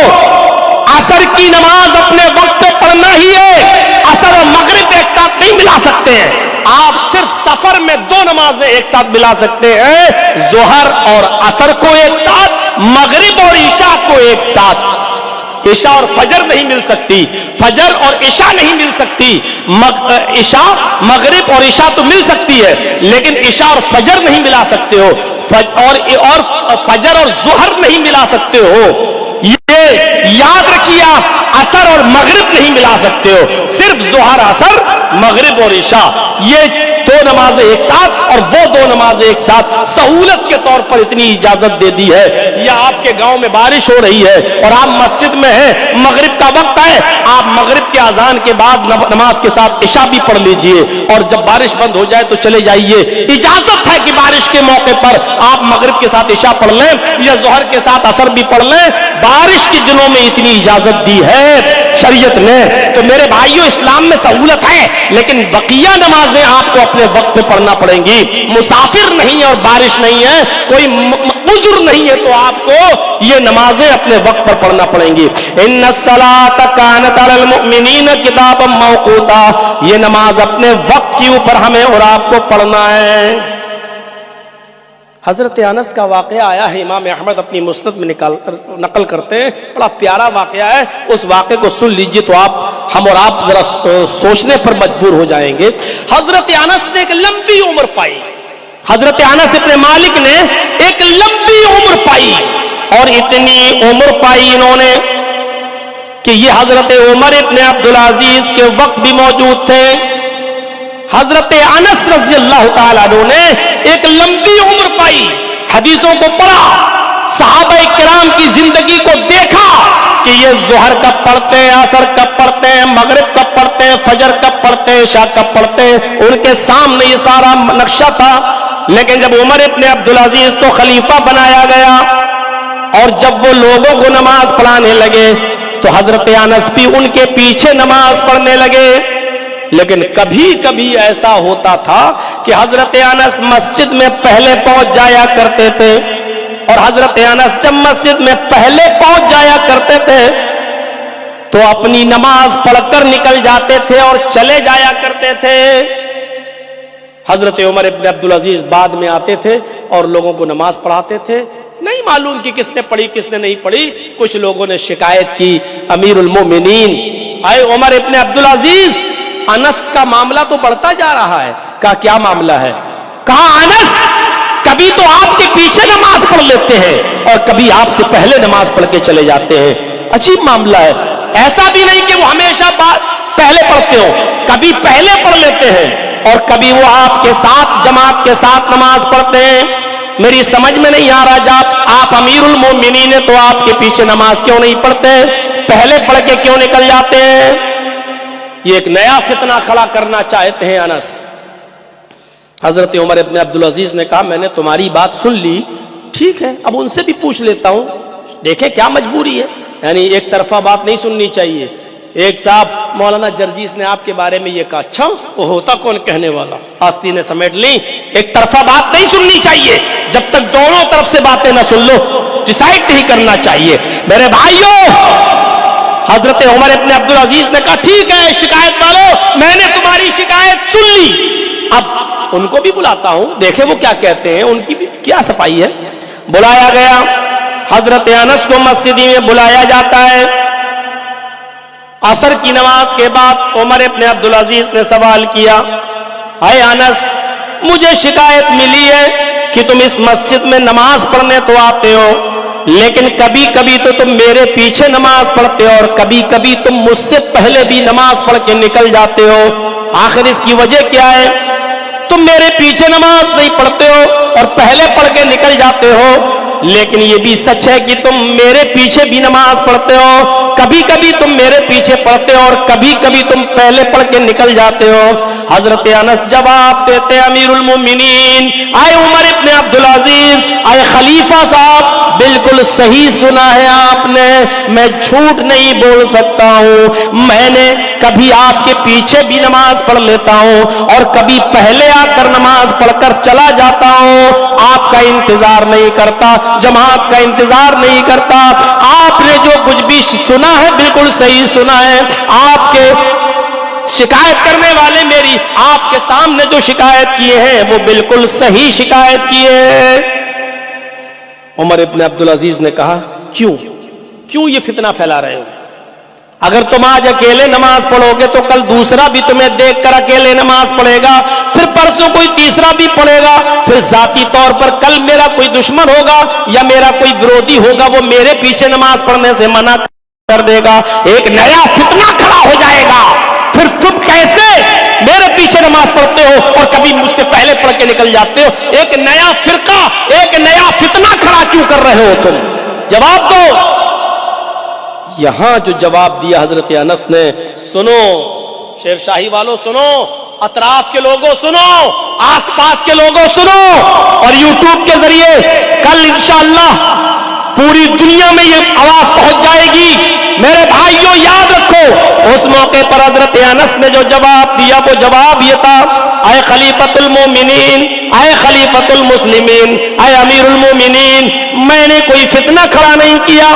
عصر کی نماز اپنے وقت پہ پڑھنا ہی ہے. عصر اور مغرب ایک ساتھ نہیں ملا سکتے ہیں. آپ صرف سفر میں 2 نمازیں ایک ساتھ ملا سکتے ہیں، ظہر اور عصر کو ایک ساتھ، مغرب اور عشاء کو ایک ساتھ. عشاء اور فجر نہیں مل سکتی، فجر اور عشاء نہیں مل سکتی. عشاء مغرب اور عشاء تو مل سکتی ہے لیکن عشاء اور فجر نہیں ملا سکتے ہو. اور فجر اور ظہر نہیں ملا سکتے ہو. یہ یاد رکھیے آپ، عصر اور مغرب نہیں ملا سکتے ہو. صرف ظہر، عصر، مغرب اور عشاء، یہ 2 نمازیں ایک ساتھ اور وہ 2 نمازیں ایک ساتھ سہولت کے طور پر اتنی اجازت دے دی ہے. یا آپ کے گاؤں میں بارش ہو رہی ہے اور آپ مسجد میں ہیں، مغرب کا وقت ہے، آپ مغرب کے اذان کے بعد نماز کے ساتھ عشاء بھی پڑھ لیجئے اور جب بارش بند ہو جائے تو چلے جائیے. اجازت ہے کہ بارش کے موقع پر آپ مغرب کے ساتھ عشاء پڑھ لیں یا ظہر کے ساتھ عصر بھی پڑھ لیں. بارش کے دنوں میں اتنی اجازت دی ہے شریعت نے. تو میرے بھائیوں، اسلام میں سہولت ہے لیکن بقیہ نمازیں آپ کو اپنے وقت پہ پڑھنا پڑیں گی. مسافر نہیں ہے اور بارش نہیں ہے، کوئی عذر نہیں ہے تو آپ کو یہ نمازیں اپنے وقت پر پڑھنا پڑیں گی. ان الصلاۃ کانت علی المؤمنین کتابا موقوتا. یہ نماز اپنے وقت کے اوپر ہمیں اور آپ کو پڑھنا ہے. حضرت انس کا واقعہ آیا ہے، امام احمد اپنی مسند میں نقل کرتے ہیں، بڑا پیارا واقعہ ہے، اس واقعے کو سن لیجئے تو ہم اور آپ ذرا سوچنے پر مجبور ہو جائیں گے۔ حضرت انس نے ایک لمبی عمر پائی، حضرت انس ابن مالک نے ایک لمبی عمر پائی، اور اتنی عمر پائی انہوں نے کہ یہ حضرت عمر ابن عبدالعزیز کے وقت بھی موجود تھے۔ حضرت انس رضی اللہ تعالیٰ عنہ نے ایک لمبی عمر پائی، حدیثوں کو پڑھا، صحابہ کرام کی زندگی کو دیکھا کہ یہ ظہر کب پڑھتے ہیں، عصر کب پڑھتے ہیں، مغرب کب پڑھتے ہیں، فجر کب پڑھتے ہیں، عشاء کب پڑھتے ہیں، ان کے سامنے یہ سارا نقشہ تھا۔ لیکن جب عمر ابن عبدالعزیز کو خلیفہ بنایا گیا اور جب وہ لوگوں کو نماز پڑھانے لگے تو حضرت انس بھی ان کے پیچھے نماز پڑھنے لگے۔ لیکن کبھی کبھی ایسا ہوتا تھا کہ حضرت انس مسجد میں پہلے پہنچ جایا کرتے تھے، اور حضرت انس جب مسجد میں پہلے پہنچ جایا کرتے تھے تو اپنی نماز پڑھ کر نکل جاتے تھے اور چلے جایا کرتے تھے۔ حضرت عمر ابن عبدالعزیز بعد میں آتے تھے اور لوگوں کو نماز پڑھاتے تھے۔ نہیں معلوم کہ کس نے پڑھی کس نے نہیں پڑھی، کچھ لوگوں نے شکایت کی، امیر المومنین اے عمر ابن عبدالعزیز، انس کا معاملہ تو بڑھتا جا رہا ہے۔ کہا کیا معاملہ ہے؟ کہا انس کبھی تو آپ کے پیچھے نماز پڑھ لیتے ہیں اور کبھی آپ سے پہلے نماز پڑھ کے چلے جاتے ہیں، عجیب معاملہ ہے۔ ایسا بھی نہیں کہ وہ ہمیشہ پہلے پڑھتے ہو، کبھی پہلے پڑھ لیتے ہیں اور کبھی وہ آپ کے ساتھ جماعت کے ساتھ نماز پڑھتے ہیں۔ میری سمجھ میں نہیں آ رہا، جب آپ امیر المومنین ہیں تو آپ کے پیچھے نماز کیوں نہیں پڑھتے، پہلے پڑھ کے کیوں نکل جاتے ہیں؟ یہ ایک نیا فتنہ کھڑا کرنا چاہتے ہیں انس۔ حضرت عمر ابن عبدالعزیز نے کہا میں نے تمہاری بات سن لی، ٹھیک ہے اب ان سے بھی پوچھ لیتا ہوں، دیکھیں کیا مجبوری ہے، یعنی ایک طرفہ بات نہیں سننی چاہیے۔ ایک صاحب مولانا جرجیس نے آپ کے بارے میں یہ کہا، اچھا وہ ہوتا کون کہنے والا، آستین نے سمیٹ لی، ایک طرفہ بات نہیں سننی چاہیے، جب تک دونوں طرف سے باتیں نہ سن لو ڈیسائیڈ نہیں کرنا چاہیے۔ میرے بھائیوں، حضرت عمر ابن عبدالعزیز نے کہا ٹھیک ہے شکایت والو، میں نے تمہاری شکایت سن لی، اب ان کو بھی بلاتا ہوں، دیکھیں وہ کیا کہتے ہیں، ان کی بھی کیا صفائی ہے۔ بلایا گیا، حضرت انس کو مسجد میں بلایا جاتا ہے۔ عصر کی نماز کے بعد عمر ابن عبدالعزیز نے سوال کیا، اے انس مجھے شکایت ملی ہے کہ تم اس مسجد میں نماز پڑھنے تو آتے ہو، لیکن کبھی کبھی تو تم میرے پیچھے نماز پڑھتے ہو اور کبھی کبھی تم مجھ سے پہلے بھی نماز پڑھ کے نکل جاتے ہو، آخر اس کی وجہ کیا ہے؟ تم میرے پیچھے نماز نہیں پڑھتے ہو اور پہلے پڑھ کے نکل جاتے ہو، لیکن یہ بھی سچ ہے کہ تم میرے پیچھے بھی نماز پڑھتے ہو، کبھی کبھی تم میرے پیچھے پڑھتے ہو اور کبھی کبھی تم پہلے پڑھ کے نکل جاتے ہو۔ حضرت انس جواب دیتے امیر المومنین، اے عمر ابن عبدالعزیز، اے خلیفہ صاحب، بالکل صحیح سنا ہے آپ نے، میں جھوٹ نہیں بول سکتا ہوں، میں نے کبھی آپ کے پیچھے بھی نماز پڑھ لیتا ہوں اور کبھی پہلے آ کر نماز پڑھ کر چلا جاتا ہوں، آپ کا انتظار نہیں کرتا، جماعت کا انتظار نہیں کرتا، آپ نے جو کچھ بھی سنا ہے بالکل صحیح سنا ہے، آپ کے شکایت کرنے والے میری آپ کے سامنے جو شکایت کیے ہیں وہ بالکل صحیح شکایت کیے ہیں۔ عمر ابن عبدالعزیز نے کہا کیوں یہ فتنہ پھیلا رہے ہو؟ اگر تم آج اکیلے نماز پڑھو گے تو کل دوسرا بھی تمہیں دیکھ کر اکیلے نماز پڑھے گا، پھر پرسوں کوئی تیسرا بھی پڑھے گا، پھر ذاتی طور پر کل میرا کوئی دشمن ہوگا یا میرا کوئی ورودی ہوگا، وہ میرے پیچھے نماز پڑھنے سے منع کر دے گا، ایک نیا فتنہ کھڑا ہو جائے گا، پھر تم کیسے میرے پیچھے نماز پڑھتے ہو اور کبھی مجھ سے پہلے پڑھ کے نکل جاتے ہو، ایک نیا فرقہ، ایک نیا فتنہ کھڑا کیوں کر رہے ہو تم؟ جواب دو۔ یہاں جو جواب دیا حضرت انس نے، سنو شیر شاہی والوں سنو، اطراف کے لوگوں سنو، آس پاس کے لوگوں سنو، اور یوٹیوب کے ذریعے کل انشاءاللہ پوری دنیا میں یہ آواز پہنچ جائے گی۔ میرے بھائیوں یاد رکھو، اس موقع پر حضرت انس نے جو جواب دیا وہ جواب یہ تھا اے خلیفۃ المومنین، اے خلیفۃ المسلمین، اے امیر المومنین، میں نے کوئی فتنہ کھڑا نہیں کیا،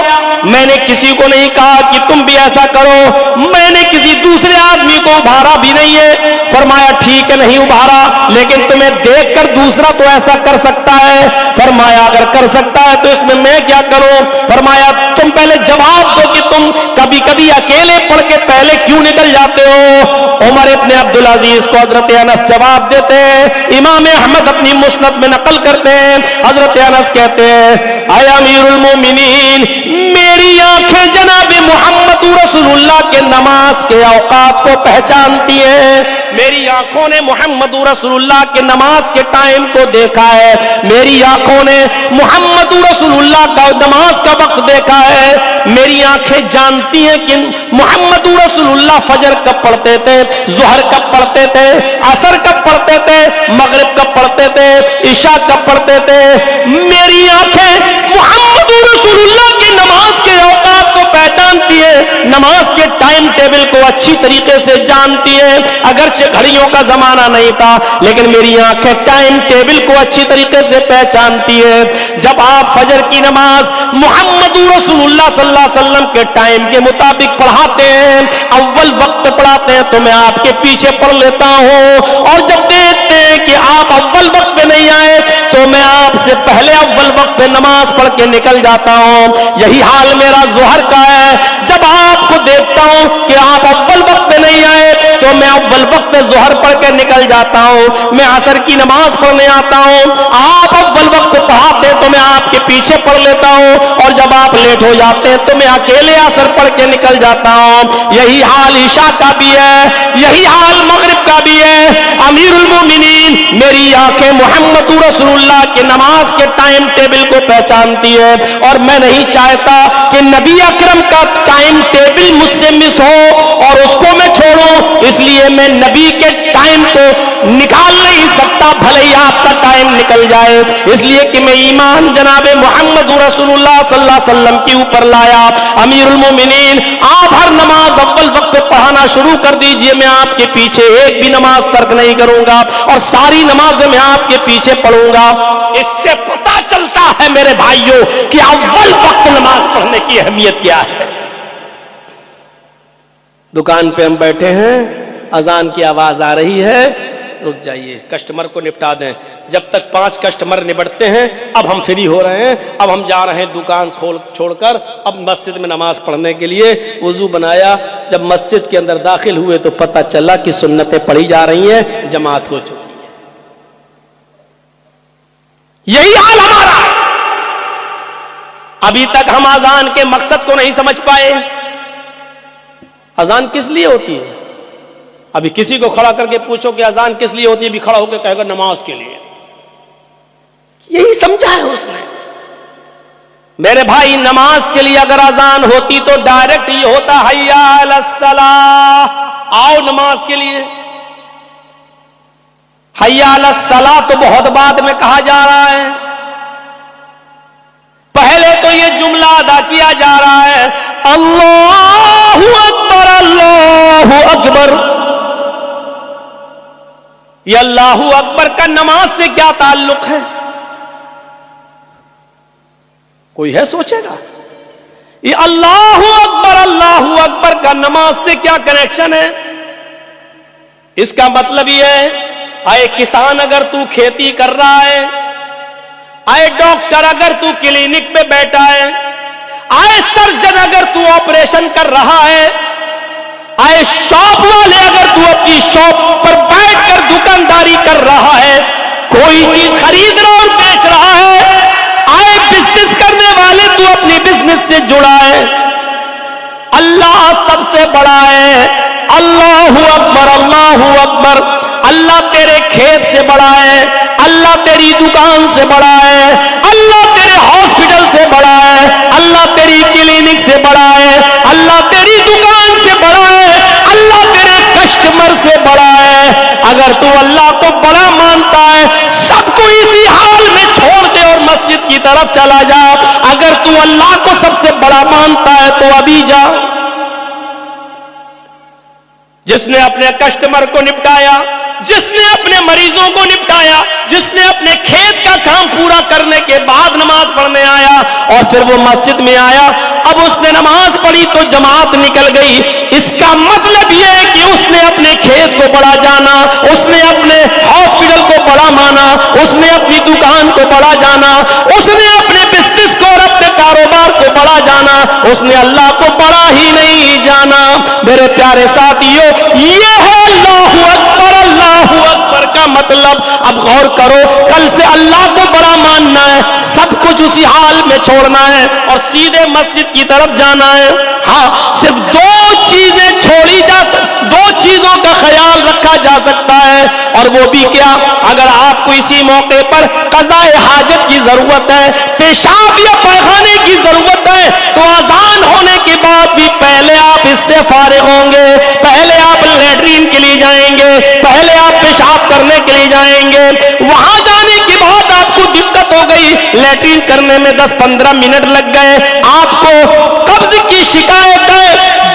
میں نے کسی کو نہیں کہا کہ تم بھی ایسا کرو، میں نے کسی دوسرے آدمی کو ابھارا بھی نہیں ہے۔ فرمایا ٹھیک ہے نہیں ابھارا، لیکن تمہیں دیکھ کر دوسرا تو ایسا کر سکتا ہے۔ فرمایا اگر کر سکتا ہے تو اس میں کیا کروں؟ فرمایا تم پہلے جواب دو کہ تم کبھی کبھی اکیلے پڑھ کے پہلے کیوں نکل جاتے ہو؟ عمر ابن عبدالعزیز کو حضرت انس جواب دیتے ہیں، امام احمد اپنی مسند میں نقل کرتے ہیں، حضرت انس کہتے ہیں اے امیر المومنین، میری آنکھیں جناب محمد رسول اللہ کے نماز کے اوقات کو پہچانتی ہیں، میری آنکھوں نے محمد رسول اللہ کے نماز کے ٹائم کو دیکھا ہے، میری آنکھوں نے محمد رسول اللہ کا نماز کا وقت دیکھا ہے، میری آنکھیں جانتی ہیں کہ محمد رسول اللہ فجر کب پڑھتے تھے، ظہر کب پڑھتے تھے، عصر کب پڑھتے تھے، مغرب کب پڑھتے تھے، عشاء کب پڑھتے تھے، میری آنکھیں محمد رسول اللہ کی نماز کے اوقات کو پہچانتی ہے، نماز کے ٹائم ٹیبل کو اچھی طریقے سے جانتی ہے، اگرچہ گھڑیوں کا زمانہ نہیں تھا لیکن میری آنکھیں ٹائم ٹیبل کو اچھی طریقے سے پہچانتی ہے۔ جب آپ فجر کی نماز محمد رسول اللہ صلی اللہ علیہ وسلم کے ٹائم کے مطابق پڑھاتے ہیں، اول وقت پڑھاتے ہیں تو میں آپ کے پیچھے پڑھ لیتا ہوں، اور جب دیکھتے ہیں کہ آپ اول وقت پہ نہیں آئے تو میں آپ سے پہلے اول وقت پہ نماز پڑھ کے نکل جاتا ہوں۔ یہی حال میرا ظہر کا ہے، جب آپ کو دیکھتا ہوں کہ آپ اول وقت پہ نہیں آئے تو میں اول وقت پہ ظہر پڑھ کے نکل جاتا ہوں، میں عصر کی نماز پڑھنے آتا ہوں، آپ اول وقت پڑھاتے تو میں آپ کے پیچھے پڑھ لیتا ہوں، اور جب آپ لیٹ ہو جاتے ہیں تو میں اکیلے عصر پڑھ کے نکل جاتا ہوں۔ یہی حال عشاء کا بھی ہے، یہی حال مغرب کا بھی ہے۔ امیر المومنین، میری آنکھیں محمد رسول اللہ کے نماز کے ٹائم ٹیبل کو پہچانتی ہے، اور میں نہیں چاہتا کہ نبی اکرم کا ٹائم ٹیبل مجھ سے مس ہو اور اس کو میں چھوڑوں، اس لیے میں نبی کے ٹائم کو نکال نہیں سکتا، بھلے ہی آپ کا ٹائم نکل جائے، اس لیے کہ میں ایمان جناب محمد رسول اللہ صلی اللہ علیہ وسلم کے اوپر لایا۔ امیر المومنین، آپ ہر نماز اول وقت پہ پڑھانا شروع کر دیجئے، میں آپ کے پیچھے ایک بھی نماز ترک نہیں کروں گا، اور ساری نمازیں میں آپ کے پیچھے پڑھوں گا۔ اس سے پتہ چلتا ہے میرے بھائیوں کہ اول وقت نماز پڑھنے کی اہمیت کیا ہے۔ دکان پہ ہم بیٹھے ہیں، اذان کی آواز آ رہی ہے، رک جائیے، کسٹمر کو نپٹا دیں، جب تک 5 کسٹمر نبٹتے ہیں اب ہم فری ہو رہے ہیں، اب ہم جا رہے ہیں دکان کھول چھوڑ کر اب مسجد میں نماز پڑھنے کے لیے۔ وضو بنایا، جب مسجد کے اندر داخل ہوئے تو پتہ چلا کہ سنتیں پڑھی جا رہی ہیں، جماعت ہو چکی ہے۔ یہی حال ہمارا ہے۔ ابھی تک ہم اذان کے مقصد کو نہیں سمجھ پائے۔ اذان کس لیے ہوتی ہے؟ ابھی کسی کو کھڑا کر کے پوچھو کہ اذان کس لیے ہوتی ہے، بھی کھڑا ہو کے کہے گا نماز کے لیے۔ یہی سمجھا ہے اس نے۔ میرے بھائی، نماز کے لیے اگر اذان ہوتی تو ڈائریکٹ یہ ہوتا حیا علی الصلاۃ، آؤ نماز کے لیے۔ حیا علی الصلاۃ تو بہت بعد میں کہا جا رہا ہے، پہلے تو یہ جملہ ادا کیا جا رہا ہے اللہ اکبر اللہ اکبر۔ یہ اللہ اکبر کا نماز سے کیا تعلق ہے؟ کوئی ہے سوچے گا؟ یہ اللہ اکبر کا نماز سے کیا کنیکشن ہے؟ اس کا مطلب یہ ہے، اے کسان اگر تو کھیتی کر رہا ہے، اے ڈاکٹر اگر تو کلینک پہ بیٹھا ہے، اے سرجن اگر تو آپریشن کر رہا ہے، اے شاپ والے اگر تو اپنی شاپ پر بیٹھ کر دکانداری کر رہا ہے، کوئی چیز خرید رہا اور بیچ رہا ہے، اے بزنس کرنے والے تو اپنی بزنس سے جڑا ہے، اللہ سب سے بڑا ہے۔ اللہ اکبر اللہ اکبر۔ اللہ تیرے کھیت سے بڑا ہے، اللہ تیری دکان سے بڑا ہے، اللہ تیرے ہاسپٹل سے بڑا ہے، اللہ تیری کلینک سے بڑا ہے، اللہ تیری دکان سے بڑا ہے، اللہ تیرے کسٹمر سے بڑا ہے۔ اگر تو اللہ کو بڑا مانتا ہے، سب کو اسی حال میں چھوڑ دے اور مسجد کی طرف چلا جا۔ اگر تو اللہ کو سب سے بڑا مانتا ہے تو ابھی جا۔ جس نے اپنے کسٹمر کو نپٹایا، جس نے اپنے مریضوں کو نپٹایا، جس نے اپنے کھیت کا کام پورا کرنے کے بعد نماز پڑھنے آیا اور پھر وہ مسجد میں آیا، اب اس نے نماز پڑھی تو جماعت نکل گئی، اس کا مطلب یہ ہے کہ اس نے اپنے کھیت کو بڑا جانا، اس نے اپنے ہاسپٹل کو بڑا مانا، اس نے اپنی دکان کو بڑا جانا، اس نے اپنے بزنس کو اور اپنے کاروبار کو بڑا جانا، اس نے اللہ کو بڑا ہی نہیں جانا۔ میرے پیارے ساتھیوں، یہ ہے اللہ اکبر، اللہ اکبر کا مطلب۔ اب غور کرو، کل سے اللہ کو بڑا ماننا ہے، سب کچھ اسی حال میں چھوڑنا ہے اور سیدھے مسجد کی طرف جانا ہے۔ ہاں، صرف دو چیزیں چھوڑی دو چیزوں کا خیال رکھا جا سکتا ہے، اور وہ بھی کیا؟ اگر آپ کو اسی موقع پر قضاء حاجت کی ضرورت ہے، پیشاب یا پخانے کی ضرورت ہے، تو اذان ہونے کے بعد بھی پہلے آپ اس سے فارغ ہوں گے، پہلے آپ لیٹرین کے لیے جائیں گے، پہلے آپ پیشاب کرنے کے لیے جائیں گے۔ وہاں جانے کے بعد آپ کو دقت ہو گئی، لیٹرین کرنے میں 10-15 منٹ لگ گئے، آپ کو قبض کی شکایت ہے،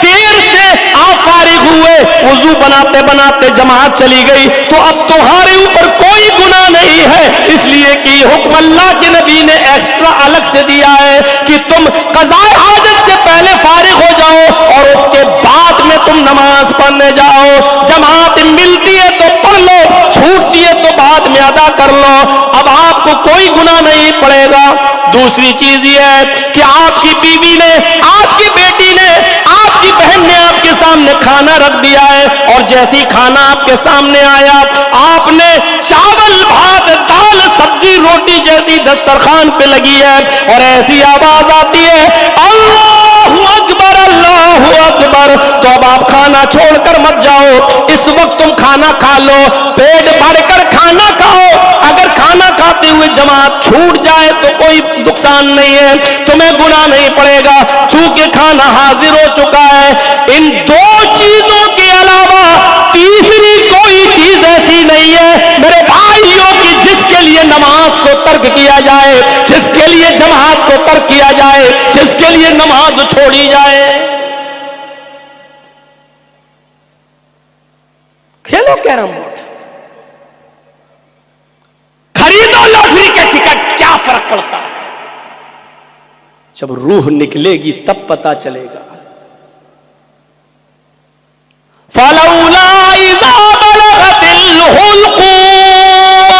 دیر سے آپ فارغ ہوئے، وضو بناتے بناتے جماعت چلی گئی، تو اب تمہارے اوپر کوئی گناہ نہیں ہے، اس لیے کہ حکم اللہ کے نبی نے ایکسٹرا الگ سے دیا ہے کہ تم قضاء حاجت سے پہلے فارغ ہو جاؤ اور اس کے بعد میں تم نماز پڑھنے جاؤ۔ جماعت ملتی ہے تو پڑھ لو، چھوٹتی ہے تو بعد میں ادا کر لو، اب آپ کو کوئی گناہ نہیں پڑے گا۔ دوسری چیز یہ ہے کہ آپ کی بیوی نے، آپ کی بیٹی نے، آپ کی بہن نے آپ کے سامنے کھانا رکھ دیا ہے، اور جیسی کھانا آپ کے سامنے آیا، آپ نے چاول، بھات، دال، سبزی، روٹی جیسی دسترخوان پہ لگی ہے، اور ایسی آواز آتی ہے اللہ اکبر، اللہ اکبر، تو اب آپ کھانا چھوڑ کر مت جاؤ، اس وقت تم کھانا کھا لو، پیٹ بھر کر کھانا کھاؤ۔ اگر کھانا کھاتے ہوئے جماعت چھوٹ جائے تو کوئی نقصان نہیں ہے، تمہیں گناہ نہیں پڑے گا، چونکہ کھانا حاضر ہو چکا ہے۔ ان دو چیزوں کے علاوہ تیسری کوئی چیز ایسی نہیں ہے میرے بھائیوں کی جس کے لیے نماز کو ترک کیا جائے، جس کے لیے جماعت کو ترک کیا جائے، جس کے لیے نماز چھوڑی جائے۔ کھیلو کیرم بورڈ، خریدو لاٹری کا ٹکٹ، کیا فرق پڑتا ہے؟ جب روح نکلے گی تب پتا چلے گا۔ فَلَوْلَا إِذَا بَلَغَتِ الْحُلْقُومَ،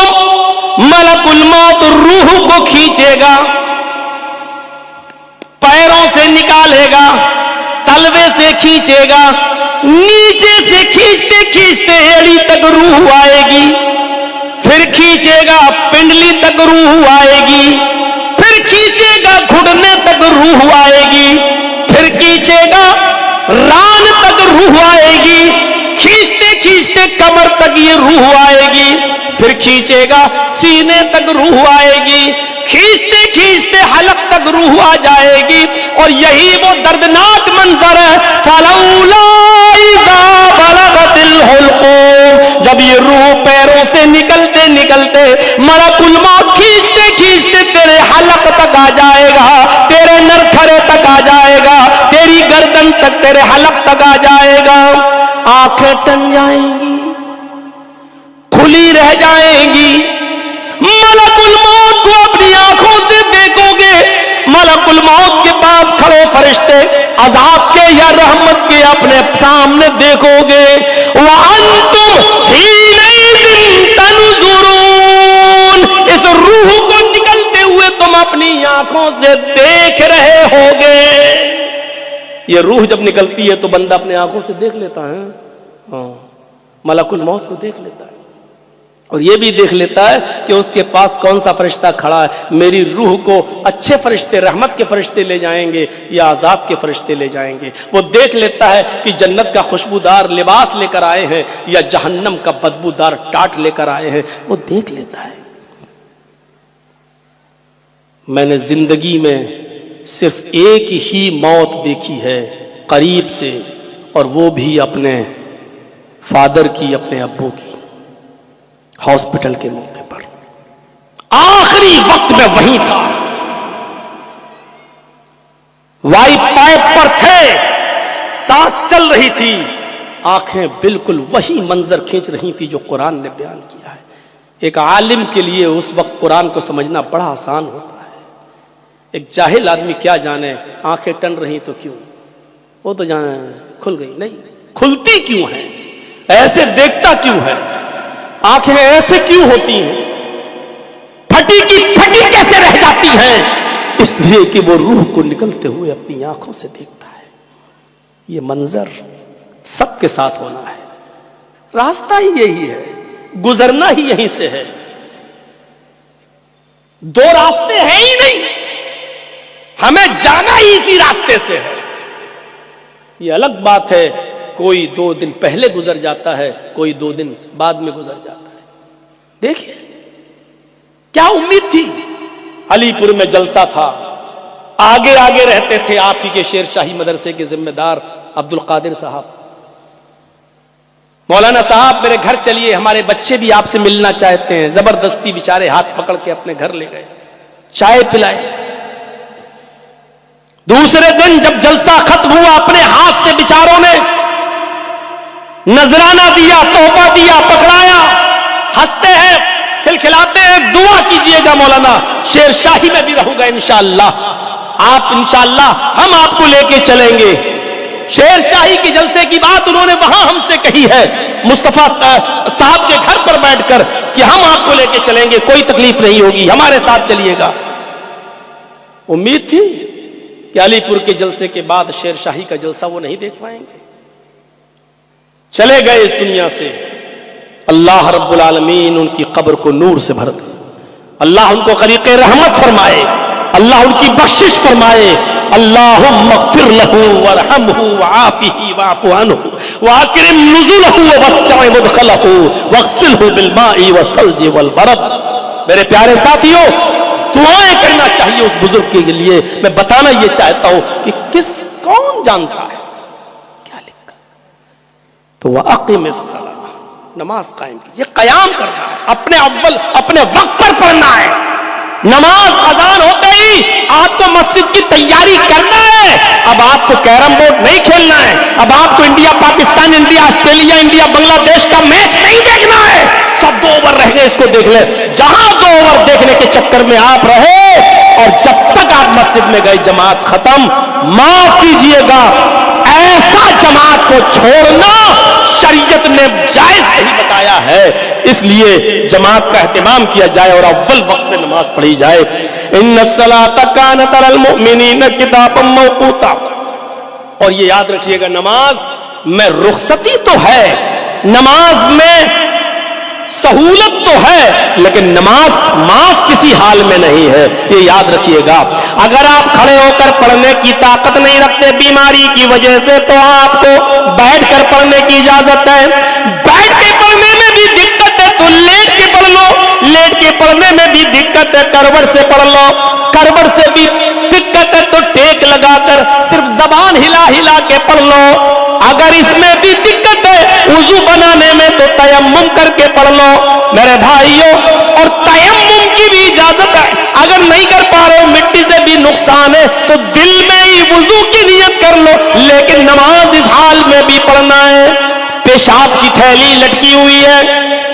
ملک الموت روح کو کھینچے گا، پیروں سے نکالے گا، تلوے سے کھینچے گا، نیچے سے کھینچتے کھینچتے ایڑی تک روح آئے گی، پھر کھینچے گا پنڈلی تک روح آئے گی، پھر کھینچے گا گھٹنے تک روح آئے گی، پھر کھینچے گا ران تک روح آئے گی، کھینچتے کھینچتے کمر تک یہ روح آئے گی، پھر کھینچے گا سینے تک روح آئے گی، کھینچتے کھینچتے حلق تک روح آ جائے گی، اور یہی وہ دردناک منظر ہے۔ فَلَوْلَا إِذَا بَلَغَتِ الْحُلْقُومَ، جب یہ روح پیروں سے نکلتے نکلتے ملک الموت کھینچتے کھینچتے تیرے حلق تک آ جائے گا، تیرے نرکھرے تک آ جائے گا، تیری گردن تک، تیرے حلق تک آ جائے گا، آنکھیں ٹن جائیں گی، کھلی رہ جائیں گی، ملک الموت کو اپنی آنکھوں سے دیکھو گے، ملک الموت کے پاس کھڑے فرشتے عذاب کے یا رحمت کے اپنے سامنے دیکھو گے، وَأَنْتُمْ حِينَئِذٍ تَنْظُرُونَ، اس روح کو نکلتے ہوئے تم اپنی آنکھوں سے دیکھ رہے ہوگے۔ یہ روح جب نکلتی ہے تو بندہ اپنے آنکھوں سے دیکھ لیتا ہے، ہاں، ملک الموت کو دیکھ لیتا ہے، اور یہ بھی دیکھ لیتا ہے کہ اس کے پاس کون سا فرشتہ کھڑا ہے، میری روح کو اچھے فرشتے، رحمت کے فرشتے لے جائیں گے یا عذاب کے فرشتے لے جائیں گے۔ وہ دیکھ لیتا ہے کہ جنت کا خوشبودار لباس لے کر آئے ہیں یا جہنم کا بدبودار ٹاٹ لے کر آئے ہیں، وہ دیکھ لیتا ہے۔ میں نے زندگی میں صرف ایک ہی موت دیکھی ہے قریب سے، اور وہ بھی اپنے فادر کی، اپنے ابو کی، ہاسپٹل کے موقع پر، آخری وقت میں وہیں تھا، وائی پائپ پر تھے، سانس چل رہی تھی، آنکھیں بالکل وہی منظر کھینچ رہی تھی جو قرآن نے بیان کیا ہے۔ ایک عالم کے لیے اس وقت قرآن کو سمجھنا بڑا آسان ہوتا ہے، ایک جاہل آدمی کیا جانے آنکھیں ٹن رہی تو کیوں، وہ تو جانے کھل گئی، نہیں کھلتی کیوں ہے، ایسے دیکھتا کیوں ہے، آنکھیں ایسے کیوں ہوتی ہیں، پھٹی کی پھٹی کیسے رہ جاتی ہیں، اس لیے کہ وہ روح کو نکلتے ہوئے اپنی آنکھوں سے دیکھتا ہے۔ یہ منظر سب کے ساتھ ہونا ہے، راستہ ہی یہی ہے، گزرنا ہی یہیں سے ہے، دو راستے ہیں ہی نہیں، ہمیں جانا ہی اسی راستے سے ہے۔ یہ الگ بات ہے کوئی 2 دن پہلے گزر جاتا ہے، کوئی 2 دن بعد میں گزر جاتا ہے۔ دیکھیے کیا امید تھی، علی پور میں جلسہ تھا، آگے آگے رہتے تھے آپ ہی کے شیر شاہی مدرسے کے ذمہ دار عبد القادر صاحب، مولانا صاحب میرے گھر چلیے، ہمارے بچے بھی آپ سے ملنا چاہتے ہیں، زبردستی بیچارے ہاتھ پکڑ کے اپنے گھر لے گئے، چائے پلائے۔ دوسرے دن جب جلسہ ختم ہوا اپنے ہاتھ سے بیچاروں نے نذرانہ دیا، تحفہ دیا، پکڑایا، ہنستے ہیں، کھلکھلاتے ہیں، دعا کیجئے گا مولانا شیر شاہی میں بھی رہوں گا انشاءاللہ، آپ انشاءاللہ ہم آپ کو لے کے چلیں گے۔ شیر شاہی کے جلسے کی بات انہوں نے وہاں ہم سے کہی ہے مصطفیٰ صاحب کے گھر پر بیٹھ کر کہ ہم آپ کو لے کے چلیں گے، کوئی تکلیف نہیں ہوگی، ہمارے ساتھ چلیے گا۔ امید تھی کہ علی پور کے جلسے کے بعد شیر شاہی کا جلسہ وہ نہیں دیکھ پائیں گے، چلے گئے اس دنیا سے۔ اللہ رب العالمین ان کی قبر کو نور سے بھر دے، اللہ ان کو غریق رحمت فرمائے، اللہ ان کی بخشش فرمائے۔ اللہم اغفر لہ وارحمہ وعافہ واعف عنہ واکرم نزلہ ووسع مدخلہ واغسلہ بالماء والثلج والبرد۔ میرے پیارے ساتھیوں، دعائیں کرنا چاہیے اس بزرگ کے لیے۔ میں بتانا یہ چاہتا ہوں کہ کون جانتا ہے کیا لکھا، تو وَأَقِمِ الصَّلَاةَ، نماز قائم کیجیے، قیام کرنا ہے، اپنے وقت پر پڑھنا ہے۔ نماز اذان ہوتے ہی آپ کو مسجد کی تیاری کرنا ہے، اب آپ کو کیرم بورڈ نہیں کھیلنا ہے، اب آپ کو India Pakistan, India Australia, India Bangladesh کا میچ نہیں دیکھنا ہے، سب 2 اوور رہ گئے اس کو دیکھ لیں۔ جہاں 2 اوور دیکھنے کے چکر میں آپ رہے اور جب تک آپ مسجد میں گئے جماعت ختم، معاف کیجئے گا ایسا جماعت کو چھوڑنا شریعت نے جائز نہیں بتایا ہے، اس لیے جماعت کا اہتمام کیا جائے اور اول وقت میں نماز پڑھی جائے۔ ان الصلاۃ کانت علی المؤمنین کتابا موقوتا، اور یہ یاد رکھیے گا نماز میں رخصتی تو ہے، نماز میں سہولت تو ہے، لیکن نماز معاف کسی حال میں نہیں ہے، یہ یاد رکھیے گا۔ اگر آپ کھڑے ہو کر پڑھنے کی طاقت نہیں رکھتے بیماری کی وجہ سے، تو آپ کو بیٹھ کر پڑھنے کی اجازت ہے۔ بیٹھ کے پڑھنے میں بھی دقت ہے تو لیٹ کے پڑھ لو، لیٹ کے پڑھنے میں بھی دقت ہے کروٹ سے پڑھ لو، کروٹ سے بھی دقت ہے تو ٹیک لگا کر صرف زبان ہلا ہلا کے پڑھ لو۔ اگر اس میں بھی دقت ہے وضو بنانے میں تو تیمم کر کے پڑھ لو میرے بھائیوں، اور تیمم کی بھی اجازت ہے، اگر نہیں کر پا رہے ہو مٹی سے بھی نقصان ہے تو دل میں ہی وضو کی نیت کر لو، لیکن نماز اس حال میں بھی پڑھنا ہے۔ پیشاب کی تھیلی لٹکی ہوئی ہے،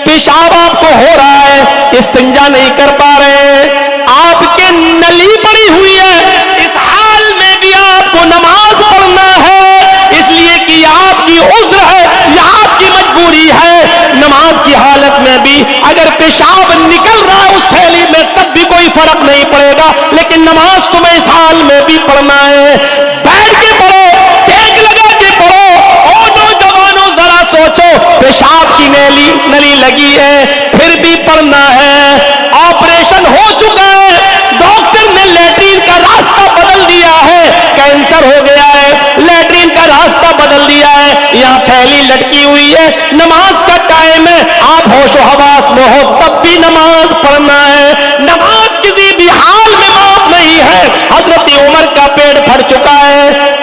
پیشاب آپ کو ہو رہا ہے، استنجا نہیں کر پا رہے ہیں، آپ کے نلی پڑی ہوئی ہے، اس حال میں بھی آپ کو نماز پڑھنا ہے، اس لیے کہ آپ کی عذر ہے یا آپ کی مجبوری ہے۔ نماز کی حالت میں بھی اگر پیشاب نکل رہا ہے اس تھیلی میں تب بھی کوئی فرق نہیں پڑے گا، لیکن نماز تمہیں اس حال میں بھی پڑھنا ہے۔ بیٹھ کے پڑھو، ٹیک لگا کے پڑھو، اور نوجوانوں ذرا سوچو، پیشاب کی نلی لگی ہے پھر بھی پڑھنا ہے، آپریشن ہو چکا ہے، ڈاکٹر نے لیٹرین کا راستہ بدل دیا ہے، کینسر ہو گیا ہے، لیٹرین کا راستہ بدل دیا ہے، یہاں تھیلی لٹکی ہوئی ہے، نماز کا ٹائم ہے، آپ ہوش و حواس میں ہو تب بھی نماز پڑھنا ہے۔ نماز کسی بھی حال میں معاف نہیں ہے۔ حضرت عمر کا پیٹ پھٹ چکا ہے،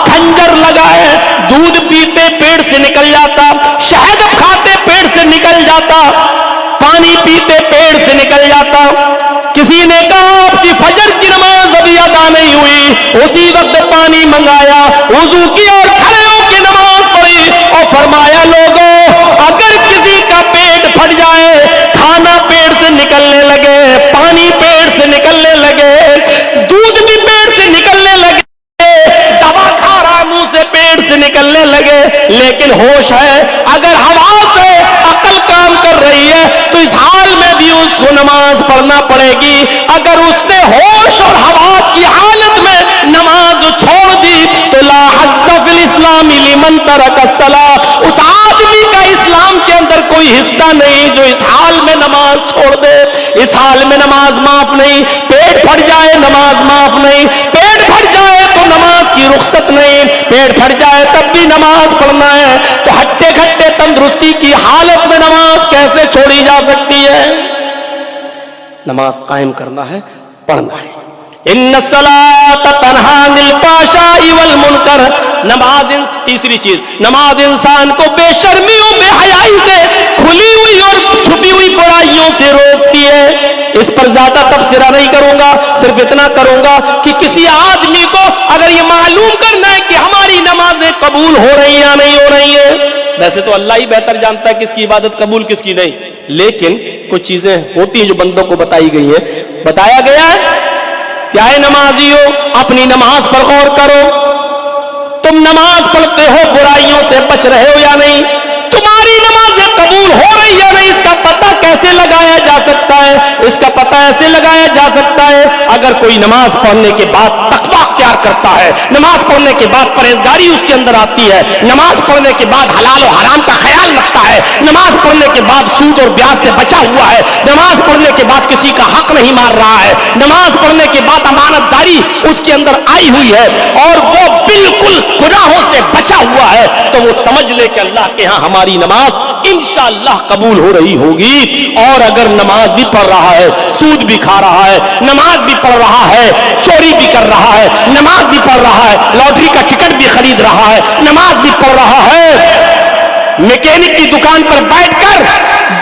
کھنجر لگا ہے، دودھ پیتے پیٹ سے نکل جاتا، شہد کھاتے پیٹ سے نکل جاتا، پانی پیتے پیٹ سے نکل جاتا۔ کسی نے کہا آپ کی فجر کی نماز ابھی ادا نہیں ہوئی، اسی وقت پانی منگایا، وضو کیا اور کھڑے ہو کے نماز پڑھی، اور فرمایا لوگوں اگر کسی کا پیٹ پھٹ جائے, کھانا پیٹ سے نکلنے لگے, پانی پیٹ سے نکلنے لگے, دودھ بھی پیٹ سے نکلنے لگے, دوا کھا رہا منہ سے پیٹ سے نکلنے لگے, لیکن ہوش ہے, اگر ہوا سے عقل کام کر رہی ہے تو اس حال میں بھی اس کو نماز پڑھنا پڑے گی. اگر اس نے ہوش اور ہوا کی حالت میں نماز چھوڑ دی تو لا حظ فی الاسلام لمن ترک الصلاۃ, اس آدمی کا اسلام کے اندر کوئی حصہ نہیں جو اس حال میں نماز چھوڑ دے. اس حال میں نماز معاف نہیں, پیٹ پھٹ جائے نماز معاف نہیں, پیٹ پھٹ جائے تو نماز کی رخصت نہیں, پیٹ پھٹ جائے تب بھی نماز پڑھنا ہے. تو ہٹے کھٹے تندرستی کی حالت میں نماز کیسے چھوڑی جا سکتی ہے؟ نماز قائم کرنا ہے, پڑھنا ہے. ان الصلاۃ تنہی عن الفحشاء والمنکر, نماز تیسری چیز, نماز انسان کو بے شرمی اور بے حیائی سے, کھلی ہوئی اور چھپی ہوئی برائیوں سے روکتی ہے. اس پر زیادہ تبصرہ نہیں کروں گا, صرف اتنا کروں گا کہ کسی آدمی کو اگر یہ معلوم کرنا ہے کہ ہماری نمازیں قبول ہو رہی ہیں یا نہیں ہو رہی ہیں, ویسے تو اللہ ہی بہتر جانتا ہے کس کی عبادت قبول کس کی نہیں, لیکن کچھ چیزیں ہوتی ہیں جو بندوں کو بتائی گئی ہیں. بتایا گیا ہے کیا ہے نمازیو, اپنی نماز پر غور کرو. تم نماز پڑھتے ہو, برائیوں سے بچ رہے ہو یا نہیں؟ تمہاری نمازیں قبول ہو رہی یا نہیں, اس کا پتہ کیسے لگایا جا سکتا ہے؟ اس کا پتہ ایسے لگایا جا سکتا ہے اگر کوئی نماز پڑھنے کے بعد تقویٰ اختیار کرتا ہے, نماز پڑھنے کے بعد پرہیزگاری اس کے اندر آتی ہے, نماز پڑھنے کے بعد حلال و حرام کا خیال رکھتا ہے, نماز پڑھنے کے بعد سود اور بیاج سے بچا ہوا ہے, نماز پڑھنے کے بعد کسی کا حق نہیں مار رہا ہے, نماز پڑھنے کے بعد امانت داری اس کے اندر آئی ہوئی ہے اور وہ بالکل گناہوں سے بچا ہوا ہے, تو وہ سمجھ لے کہ اللہ کے ہاں ہماری نماز انشاءاللہ قبول ہو رہی ہوگی. اور اگر نماز بھی پڑھ رہا ہے, سود بھی کھا رہا ہے, نماز بھی پڑھ رہا ہے, چوری بھی کر رہا ہے, نماز بھی پڑھ رہا ہے, لاٹری کا ٹکٹ بھی خرید رہا ہے, نماز بھی پڑھ رہا ہے, میکینک کی دکان پر بیٹھ کر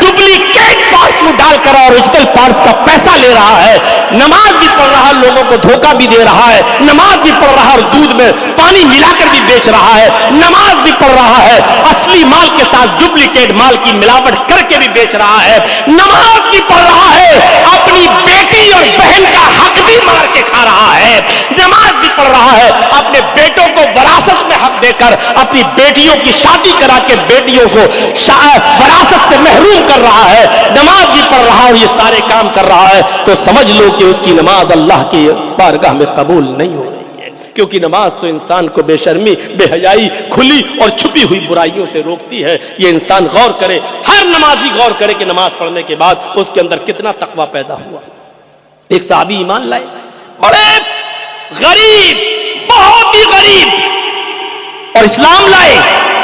ڈپلیکیٹ پارٹس میں ڈال کر اور اوریجنل پارٹس کا پیسہ لے رہا ہے, نماز بھی پڑھ رہا ہے, لوگوں کو دھوکہ بھی دے رہا ہے, نماز بھی پڑھ رہا ہے اور دودھ میں پانی ملا کر بھی بیچ رہا ہے, نماز بھی پڑھ رہا ہے, اصلی مال کے ساتھ ڈپلیکیٹ مال کی ملاوٹ کر کے بھی بیچ رہا ہے, نماز بھی پڑھ رہا ہے, اپنی بیٹی اور بہن کا حق بھی مار کے کھا رہا ہے, نماز بھی پڑھ رہا ہے, اپنے بیٹوں کو وراثت میں حق دے کر اپنی بیٹیوں کی شادی کرا کے بیٹیوں کو وراثت سے محروم کر رہا ہے, نماز بھی پڑھ رہا ہے اور یہ سارے کام کر رہا ہے, تو سمجھ لو کہ اس کی نماز اللہ کی بارگاہ میں قبول نہیں ہو رہی ہے. کیونکہ نماز تو انسان کو بے شرمی, بے حیائی, کھلی اور چھپی ہوئی برائیوں سے روکتی ہے. یہ انسان غور کرے, ہر نمازی غور کرے کہ نماز پڑھنے کے بعد اس کے اندر کتنا تقویٰ پیدا ہوا. ایک صحابی ایمان لائے, بڑے غریب, بہت ہی غریب, اور اسلام لائے.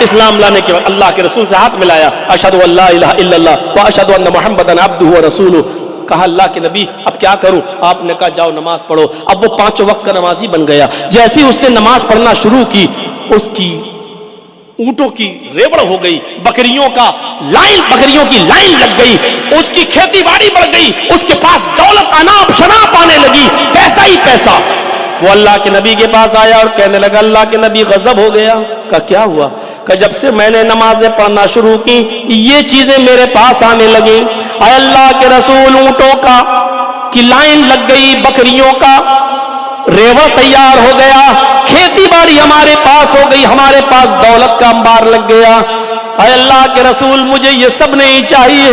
اسلام لانے کے بعد اللہ کے رسول سے ہاتھ ملایا, اشہد ان لا الہ الا اللہ واشہد ان محمدًا عبدہ ورسولہ. کہا اللہ کے نبی اب کیا کروں؟ آپ نے کہا جاؤ نماز پڑھو. اب وہ 5 وقت کا نمازی بن گیا. جیسے اس نے نماز پڑھنا شروع کی, اس کی اونٹوں کی ریوڑ ہو گئی, بکریوں کی لائن لگ گئی, اس کی کھیتی باڑی بڑھ گئی, اس کے پاس دولت اناپ شناپ آنے لگی, پیسہ ہی پیسہ. وہ اللہ کے نبی کے پاس آیا اور کہنے لگا اللہ کے نبی غضب ہو گیا. کہا کیا ہوا؟ کہ جب سے میں نے نمازیں پڑھنا شروع کی یہ چیزیں میرے پاس آنے لگیں. اے اللہ کے رسول, اونٹوں کی لائن لگ گئی, بکریوں کا ریوڑ تیار ہو گیا, کھیتی باڑی ہمارے پاس ہو گئی, ہمارے پاس دولت کا انبار لگ گیا. اے اللہ کے رسول مجھے یہ سب نہیں چاہیے.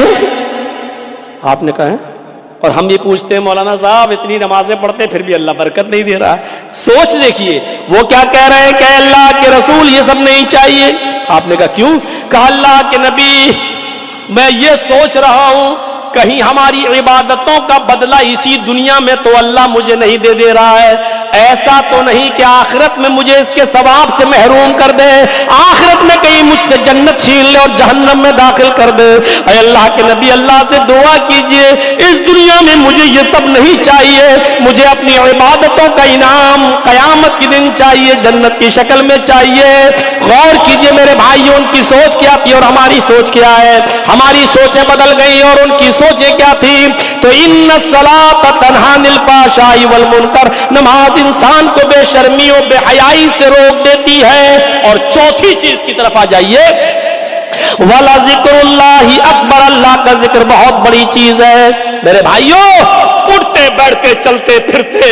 آپ نے کہا ہے, اور ہم یہ پوچھتے ہیں مولانا صاحب اتنی نمازیں پڑھتے پھر بھی اللہ برکت نہیں دے رہا. سوچ دیکھیے وہ کیا کہہ رہے ہیں کہ اللہ کے رسول یہ سب نہیں چاہیے. آپ نے کہا کیوں؟ کہا اللہ کے نبی میں یہ سوچ رہا ہوں کہیں ہماری عبادتوں کا بدلہ اسی دنیا میں تو اللہ مجھے نہیں دے رہا ہے. ایسا تو نہیں کہ آخرت میں مجھے اس کے ثواب سے محروم کر دے, آخرت میں کہیں مجھ سے جنت چھین لے اور جہنم میں داخل کر دے. اے اللہ کے نبی اللہ سے دعا کیجئے, اس دنیا میں مجھے یہ سب نہیں چاہیے, مجھے اپنی عبادتوں کا انعام قیامت کے دن چاہیے, جنت کی شکل میں چاہیے. غور کیجئے میرے بھائیوں, ان کی سوچ کیا تھی اور ہماری سوچ کیا ہے. ہماری سوچیں بدل گئی اور ان کی سوچیں کیا تھی. تو ان الصلاۃ تنہی عن الفحشاء والمنکر, نماز انسان کو بے شرمی و بے حیائی سے روک دیتی ہے. اور چوتھی چیز کی طرف آ جائیے, وَلَا ذِكْرُ اللَّهِ اکبر، اللہ کا ذکر بہت بڑی چیز ہے۔ میرے بھائیوں، اٹھتے بیٹھتے چلتے پھرتے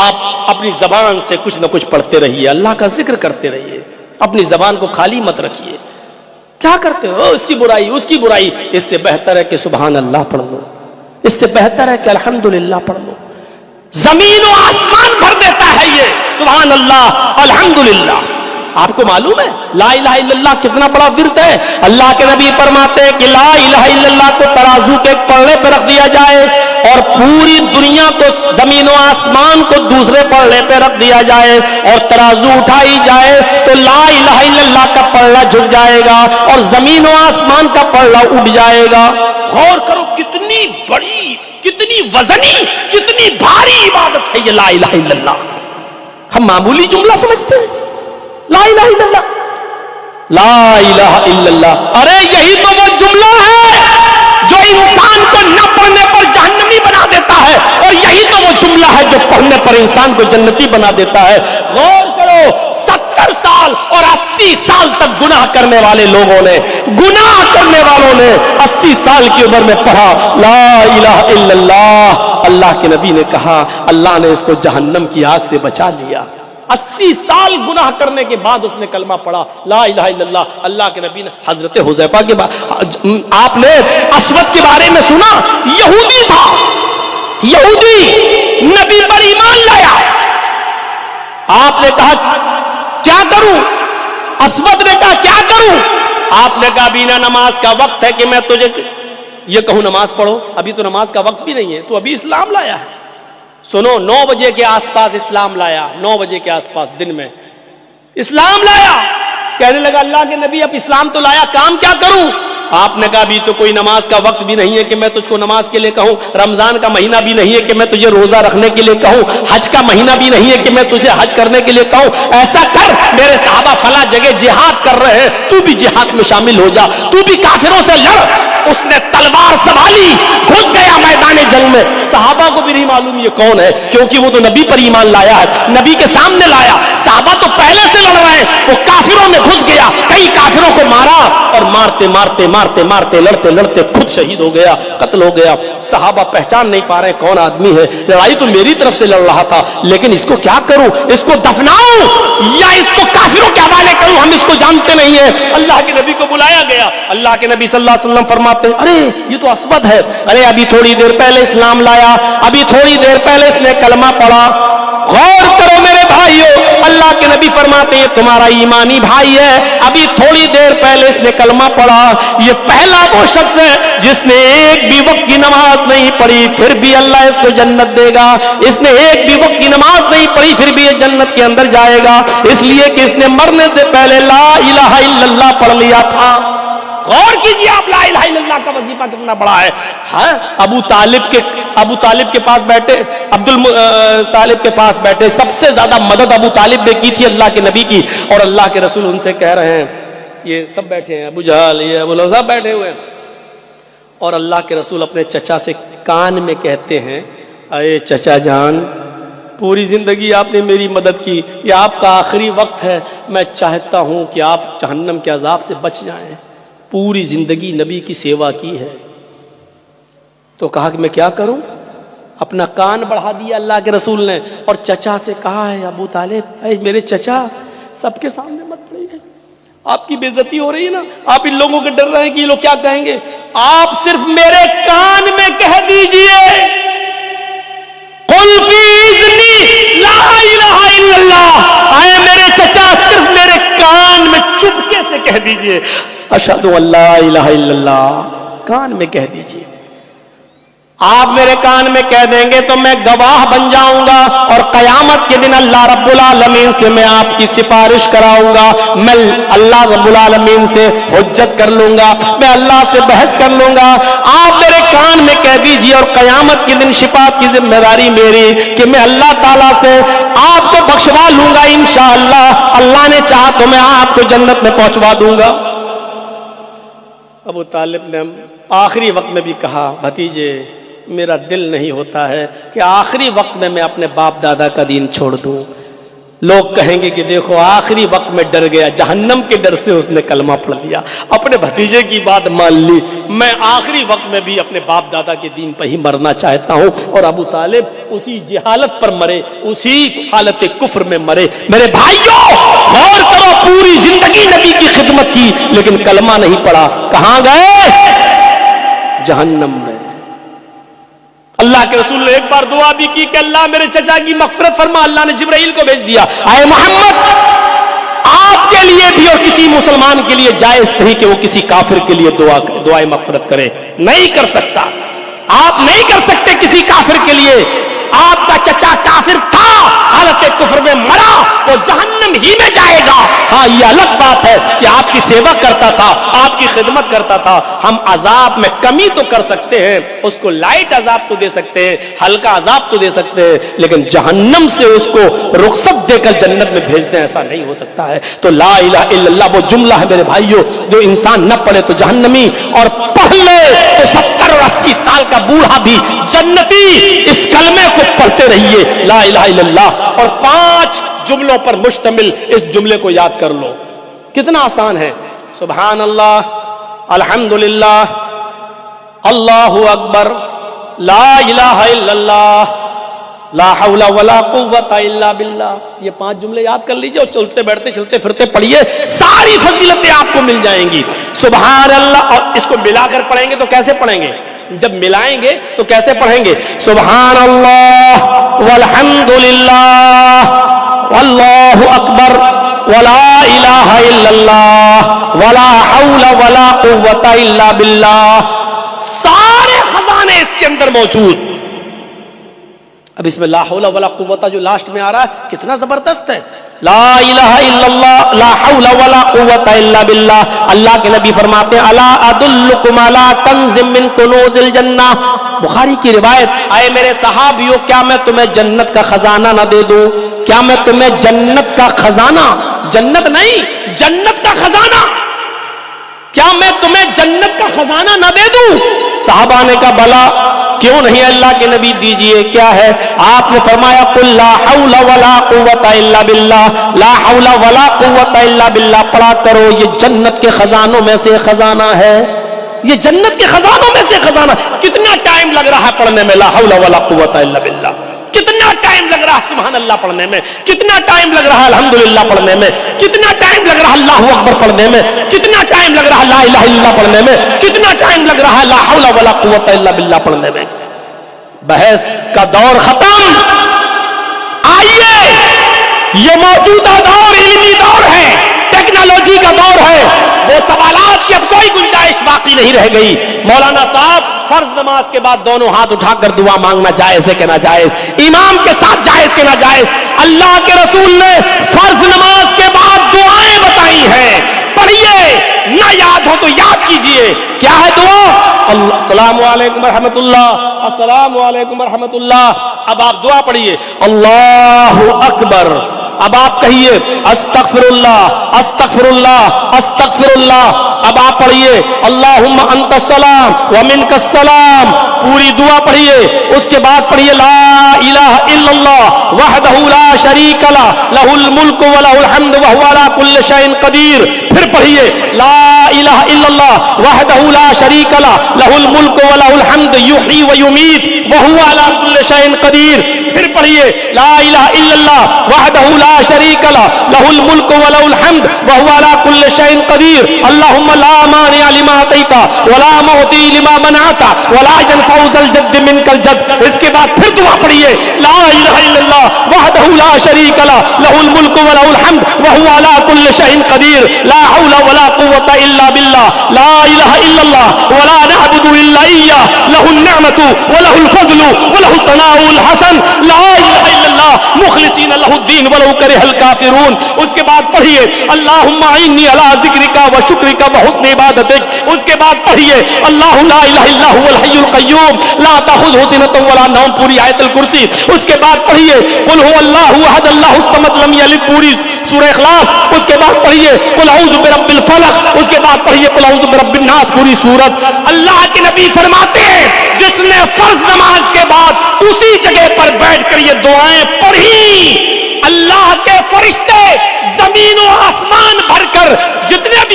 آپ اپنی زبان سے کچھ نہ کچھ پڑھتے رہیے، اللہ کا ذکر کرتے رہیے، اپنی زبان کو خالی مت رکھیے۔ کیا کرتے ہو؟ اس کی برائی، اس کی برائی، اس سے بہتر ہے کہ سبحان اللہ پڑھ لو، اس سے بہتر ہے کہ الحمدللہ پڑھ لو۔ زمین و آسمان بھر دیتا ہے یہ سبحان اللہ الحمدللہ۔ آپ کو معلوم ہے لا الہ الا اللہ کتنا بڑا ورد ہے؟ اللہ کے نبی فرماتے ہیں کہ لا الہ الا اللہ کو ترازو کے پلڑے پہ رکھ دیا جائے اور پوری دنیا کو، زمین و آسمان کو دوسرے پلڑے پہ رکھ دیا جائے اور ترازو اٹھائی جائے تو لا الہ الا اللہ کا پلڑا جھک جائے گا اور زمین و آسمان کا پلڑا اٹھ جائے گا۔ غور کرو کتنی بڑی، کتنی وزنی، کتنی بھاری عبادت ہے یہ لا الہ الا اللہ۔ ہم معمولی جملہ سمجھتے ہیں لا الہ الا اللہ، لا الہ الا اللہ، ارے یہی تو وہ جملہ ہے جو انسان کو نہ پڑھنے پر جہنمی بنا دیتا ہے، اور یہی تو وہ جملہ ہے جو پڑھنے پر انسان کو جنتی بنا دیتا ہے۔ غور کرو 70 سال اور 80 سال تک گناہ کرنے والے لوگوں نے، گناہ کرنے والوں نے 80 سال کی عمر میں پڑھا لا الہ الا اللہ، اللہ کے نبی نے کہا اللہ نے اس کو جہنم کی آگ سے بچا لیا۔ 80 سال گناہ کرنے کے بعد اس نے کلمہ پڑھا لا الہ الا اللہ۔ اللہ کے نبی نے حضرت حذیفہ کے آپ نے اسود کے بارے میں سنا، یہودی تھا، یہودی نبی پر ایمان لایا، آپ نے کہا کیا کروں؟ اسود نے کہا کیا کروں؟ آپ نے کہا بینا نماز کا وقت ہے کہ میں تجھے یہ کہوں نماز پڑھو؟ ابھی تو نماز کا وقت بھی نہیں ہے، تو ابھی اسلام لایا ہے۔ سنو 9 بجے کے آس پاس اسلام لایا، 9 بجے کے آس پاس دن میں اسلام لایا۔ کہنے لگا اللہ کے نبی اب اسلام تو لایا، کام کیا کروں؟ آپ نے کہا ابھی تو کوئی نماز کا وقت بھی نہیں ہے کہ میں تجھ کو نماز کے لیے کہوں، رمضان کا مہینہ بھی نہیں ہے کہ میں تجھے روزہ رکھنے کے لیے کہوں، حج کا مہینہ بھی نہیں ہے کہ میں تجھے حج کرنے کے لیے کہوں۔ ایسا کر، میرے صحابہ فلاں جگہ جہاد کر رہے ہیں، تو بھی جہاد میں شامل ہو جا، تو بھی کافروں سے لڑ۔ اس نے تلوار سنبھالی، گھس گیا میدان جنگ میں۔ صحابہ کو بھی نہیں معلوم یہ کون ہے، کیونکہ وہ تو نبی پر ایمان لایا ہے، نبی کے سامنے لایا۔ صحابہ تو پہلے سے لڑ رہے ہیں، وہ کافروں میں گھس گیا، کئی کافروں کو مارا اور مارتے مارتے مارتے مارتے لڑتے لڑتے خود شہید ہو گیا، قتل ہو گیا۔ صحابہ پہچان نہیں پا رہے کون آدمی ہے، لڑائی تو میری طرف سے لڑ رہا تھا، لیکن اس کو کیا کروں؟ اس کو دفناؤں یا اس کو کافروں کے حوالے کروں؟ ہم اس کو جانتے نہیں ہیں۔ اللہ کے نبی کو بلایا گیا، اللہ کے نبی صلی اللہ علیہ وسلم فرماتے ہیں ارے یہ تو اسود ہے، ارے ابھی تھوڑی دیر پہلے اسلام لایا، ابھی تھوڑی دیر پہلے اس نے کلمہ پڑھا۔ غور کرو میرے بھائیو، اللہ کے نبی فرماتے ہیں تمہارا ایمانی بھائی ہے، ابھی تھوڑی دیر پہلے اس نے کلمہ پڑھا۔ یہ پہلا وہ شخص ہے جس نے ایک بھی وقت کی نماز نہیں پڑھی پھر بھی اللہ اس کو جنت دے گا۔ اس نے ایک بھی وقت کی نماز نہیں پڑھی پھر بھی یہ جنت کے اندر جائے گا، اس لیے کہ اس نے مرنے سے پہلے لا الہ الا اللہ پڑھ لیا تھا۔ غور کیجیے آپ، لا الہ الا اللہ کا وظیفہ کتنا بڑا ہے۔ ہاں ابو طالب کے پاس بیٹھے، طالب کے پاس بیٹھے، سب سے زیادہ مدد ابو طالب نے کی تھی اللہ کے نبی کی، اور اللہ کے رسول ان سے کہہ رہے ہیں، یہ سب بیٹھے ہیں، ابو جہل، یہ ابو لہب، سب بیٹھے ہوئے ہیں، اور اللہ کے رسول اپنے چچا سے کان میں کہتے ہیں اے چچا جان، پوری زندگی آپ نے میری مدد کی، یہ آپ کا آخری وقت ہے، میں چاہتا ہوں کہ آپ جہنم کے عذاب سے بچ جائیں، پوری زندگی نبی کی سیوا کی ہے۔ تو کہا کہ میں کیا کروں؟ اپنا کان بڑھا دیا اللہ کے رسول نے، اور چچا سے کہا ہے ابو طالب، اے میرے چچا، سب کے سامنے مت پڑھیے، آپ کی بے عزتی ہو رہی ہے نا، آپ ان لوگوں کے ڈر رہے ہیں کہ یہ لوگ کیا کہیں گے، آپ صرف میرے کان میں کہہ دیجئے قل فی اذنی لا الہ الا اللہ، اے میرے چچا صرف میرے کان میں چپکے سے کہہ دیجئے اشہد ان لا الہ الا اللہ، کان میں کہہ دیجئے۔ آپ میرے کان میں کہہ دیں گے تو میں گواہ بن جاؤں گا، اور قیامت کے دن اللہ رب العالمین سے میں آپ کی سفارش کراؤں گا، میں اللہ رب العالمین سے حجت کر لوں گا، میں اللہ سے بحث کر لوں گا۔ آپ میرے کان میں کہہ دیجیے، اور قیامت کے دن شفاعت کی ذمہ داری میری کہ میں اللہ تعالیٰ سے آپ کو بخشوا لوں گا انشاءاللہ، اللہ نے چاہا تو میں آپ کو جنت میں پہنچوا دوں گا۔ ابو طالب نے آخری وقت میں بھی کہا بھتیجے، میرا دل نہیں ہوتا ہے کہ آخری وقت میں اپنے باپ دادا کا دین چھوڑ دوں، لوگ کہیں گے کہ دیکھو آخری وقت میں ڈر گیا، جہنم کے ڈر سے اس نے کلمہ پڑھ لیا، اپنے بھتیجے کی بات مان لی، میں آخری وقت میں بھی اپنے باپ دادا کے دین پہ ہی مرنا چاہتا ہوں، اور ابو طالب اسی جہالت پر مرے، اسی حالت کفر میں مرے۔ میرے بھائیوں غور کرو، پوری زندگی نبی کی خدمت کی لیکن کلمہ نہیں پڑھا، کہاں گئے؟ جہنم میں۔ اللہ کے رسول نے ایک بار دعا بھی کی کہ اللہ میرے چچا کی مغفرت فرما، اللہ نے جبرائیل کو بھیج دیا، اے محمد آپ کے لیے بھی اور کسی مسلمان کے لیے جائز نہیں کہ وہ کسی کافر کے لیے دعائے مغفرت کرے، نہیں کر سکتا، آپ نہیں کر سکتے کسی کافر کے لیے۔ آپ کا چچا کافر تھا، حالت کفر میں مرا، وہ جہنم ہی میں جائے گا۔ ہاں یہ الگ بات ہے کہ آپ کی سیوا کرتا تھا، آپ کی خدمت کرتا تھا، ہم عذاب میں کمی تو کر سکتے ہیں، اس کو لائٹ عذاب تو دے سکتے ہیں، ہلکا عذاب تو دے سکتے ہیں، لیکن جہنم سے اس کو رخصت دے کر جنت میں بھیج دیں ایسا نہیں ہو سکتا ہے۔ تو لا الہ الا اللہ وہ جملہ ہے میرے بھائیوں، جو انسان نہ پڑھے تو جہنمی، اور پڑھ لے تو 70 اور 80 سال کا بوڑھا بھی جنتی۔ اس کلمے کو پڑھتے رہیے، لا الہ الا اللہ، اور 5 جملوں پر مشتمل اس جملے کو یاد کر لو۔ کتنا آسان ہے، سبحان اللہ، الحمدللہ، اللہ اکبر، لا الہ الا اللہ، لا حول ولا قوت الا باللہ۔ یہ 5 جملے یاد کر لیجئے اور چلتے بیٹھتے چلتے پھرتے پڑھیے، ساری فضیلتیں آپ کو مل جائیں گی۔ سبحان اللہ، اور اس کو ملا کر پڑھیں گے تو کیسے پڑھیں گے؟ جب ملائیں گے تو کیسے پڑھیں گے؟ سبحان اللہ والحمدللہ واللہ اکبر ولا الہ الا اللہ ولا حول ولا قوت الا باللہ۔ سارے خزانے اس کے اندر موجود۔ اب اس میں لا حول ولا قوت جو لاسٹ میں آ رہا ہے کتنا زبردست ہے، لا الہ الا اللہ، لا حول ولا قوت الا باللہ۔ اللہ کے نبی فرماتے ہیں الا ادلکم علی کنز من کنوز الجنہ، بخاری کی روایت، اے میرے صحابیوں کیا میں تمہیں جنت کا خزانہ نہ دے دوں؟ کیا میں تمہیں جنت کا خزانہ، جنت نہیں جنت کا خزانہ، کیا میں تمہیں جنت کا خزانہ نہ دے دوں؟ صحابہ نے کہا بلا، کیوں نہیں اللہ کے نبی دیجئے، کیا ہے؟ آپ نے فرمایا قل لا حول ولا قوت الا باللہ، لا حول ولا قوت الا باللہ پڑھا کرو، یہ جنت کے خزانوں میں سے خزانہ ہے، یہ جنت کے خزانوں میں سے خزانہ۔ کتنا ٹائم لگ رہا ہے پڑھنے میں لا حول ولا قوت الا باللہ، کتنا ٹائم لگ رہا ہے سبحان اللہ پڑھنے میں، کتنا ٹائم لگ رہا ہے الحمدللہ پڑھنے میں، کتنا ٹائم لگ رہا ہے اللہ اکبر پڑھنے میں، کتنا ٹائم لگ رہا ہے لا الہ الا اللہ پڑھنے میں، کتنا ٹائم لگ رہا ہے لا حول ولا قوت الا باللہ پڑھنے میں۔ بحث کا دور ختم، آئیے یہ موجودہ دور علمی دور ہے، ٹیکنالوجی کا دور ہے، وہ سوالات کی اب کوئی گنجائش باقی نہیں رہ گئی۔ مولانا صاحب فرض نماز کے بعد دونوں ہاتھ اٹھا کر دعا مانگنا جائز ہے کہ ناجائز؟ امام کے ساتھ جائز کہ ناجائز؟ اللہ کے رسول نے فرض نماز کے بعد دعائیں بتائی ہیں، پڑھیے، نہ یاد ہو تو یاد کیجئے۔ کیا ہے دعا؟ السلام علیکم ورحمۃ اللہ، السلام علیکم ورحمۃ اللہ۔ اب آپ دعا پڑھیے، اللہ اکبر، اب آپ کہیے استغفر اللہ استغفر اللہ استغفر اللہ۔ اب آپ پڑھیے اللہم انت السلام ومنک السلام، پوری دعا پڑھیے۔ اس کے بعد پڑھیے لا الہ الا اللہ وحدہ لا شریک لہ لہ الملک ولہ الحمد وہو علی کل شیء قدیر۔ پھر پڑھیے لا الہ الا اللہ وحدہ لا شریک لہ لہ الملک ولہ الحمد یحیی ویمیت وہو علی کل شیء قدیر۔ پھر پڑھیے لا الہ الا اللہ وحدہ لا شریک لہ لہ الملک ولہ الحمد وہو علی کل شیء قدیر۔ اللہم لا مانع لما اعطیت ولا معطی لما منعت ولا ينفع ذا الجد منك الجد۔ اس کے بعد پھر دعا پڑھیے لا الہ الا اللہ وحدہ لا شریک لہ لہ الملک ولہ الحمد وہو علی کل شیء قدیر، لا حول ولا قوت الا باللہ، لا الہ الا اللہ ولا نعبد الا ایہ، لہ النعمۃ ولہ الفضل ولہ الثناء الحسن، لا الہ الا اللہ مخلصین لہ الدین ولو کرہ الکافرون۔ اس کے بعد پڑھیے اللہم اعنی علی ذکرک و شکرک و حسن عبادتک۔ اس کے بعد پڑھیے اللہ لا الہ الا هو الحی القیوم لا تأخذہ سنۃ ولا نوم، پوری آیت الکرسی۔ اس کے بعد پڑھیے قل هو اللہ احد اللہ الصمد لم یلد، پوری سورہ اخلاص۔ اس کے بعد پڑھیے قل اعوذ برب الفلق۔ اس کے بعد پڑھیے قل اعوذ برب الناس، پوری سورت۔ اللہ کے نبی فرماتے ہیں جس نے فرض نماز کے بعد اسی جگہ پر بیٹھ کر یہ دعائیں پڑھی، اللہ کے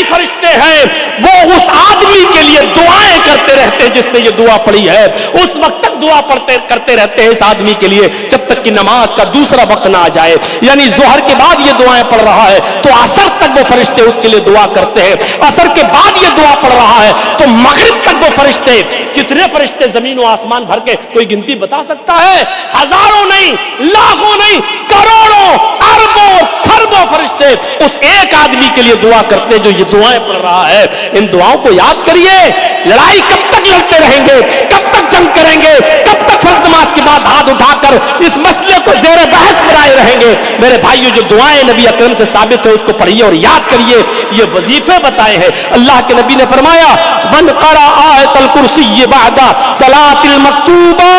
فرشتے ہیں وہ اس آدمی کے لیے دعائیں کرتے رہتے ہیں جس نے یہ دعا پڑھی ہے. اس وقت تک دعا کرتے رہتے ہیں اس آدمی کے لیے جب تک کہ نماز کا دوسرا وقت نہ آ جائے. یعنی ظہر کے بعد یہ دعائیں پڑھ رہا ہے تو عصر تک وہ فرشتے اس کے لیے دعا کرتے ہیں. عصر کے بعد یہ دعا پڑھ رہا ہے تو مغرب تک وہ فرشتے. کتنے فرشتے زمین و آسمان بھر کے کوئی گنتی بتا سکتا ہے؟ ہزاروں نہیں، لاکھوں نہیں، کروڑوں، اربوں، کھربوں فرشتے اس ایک آدمی کے لیے دعا کرتے جو یہ دعائیں پڑھ رہا ہے. ان دعاؤں کو یاد کریے. لڑائی کب تک لڑتے رہیں گے؟ کب تک جنگ کریں گے؟ کب تک فرض نماز کے بعد ہاتھ اٹھا کر اس مسئلے کو زیر بحث بنائے رہیں گے؟ میرے بھائیو، جو دعائیں نبی اکرم سے ثابت ہے اس کو پڑھیے اور یاد کریے. یہ وظیفے بتائے ہیں. اللہ کے نبی نے فرمایا من قرأ آیت الکرسی بعد صلاۃ المکتوبہ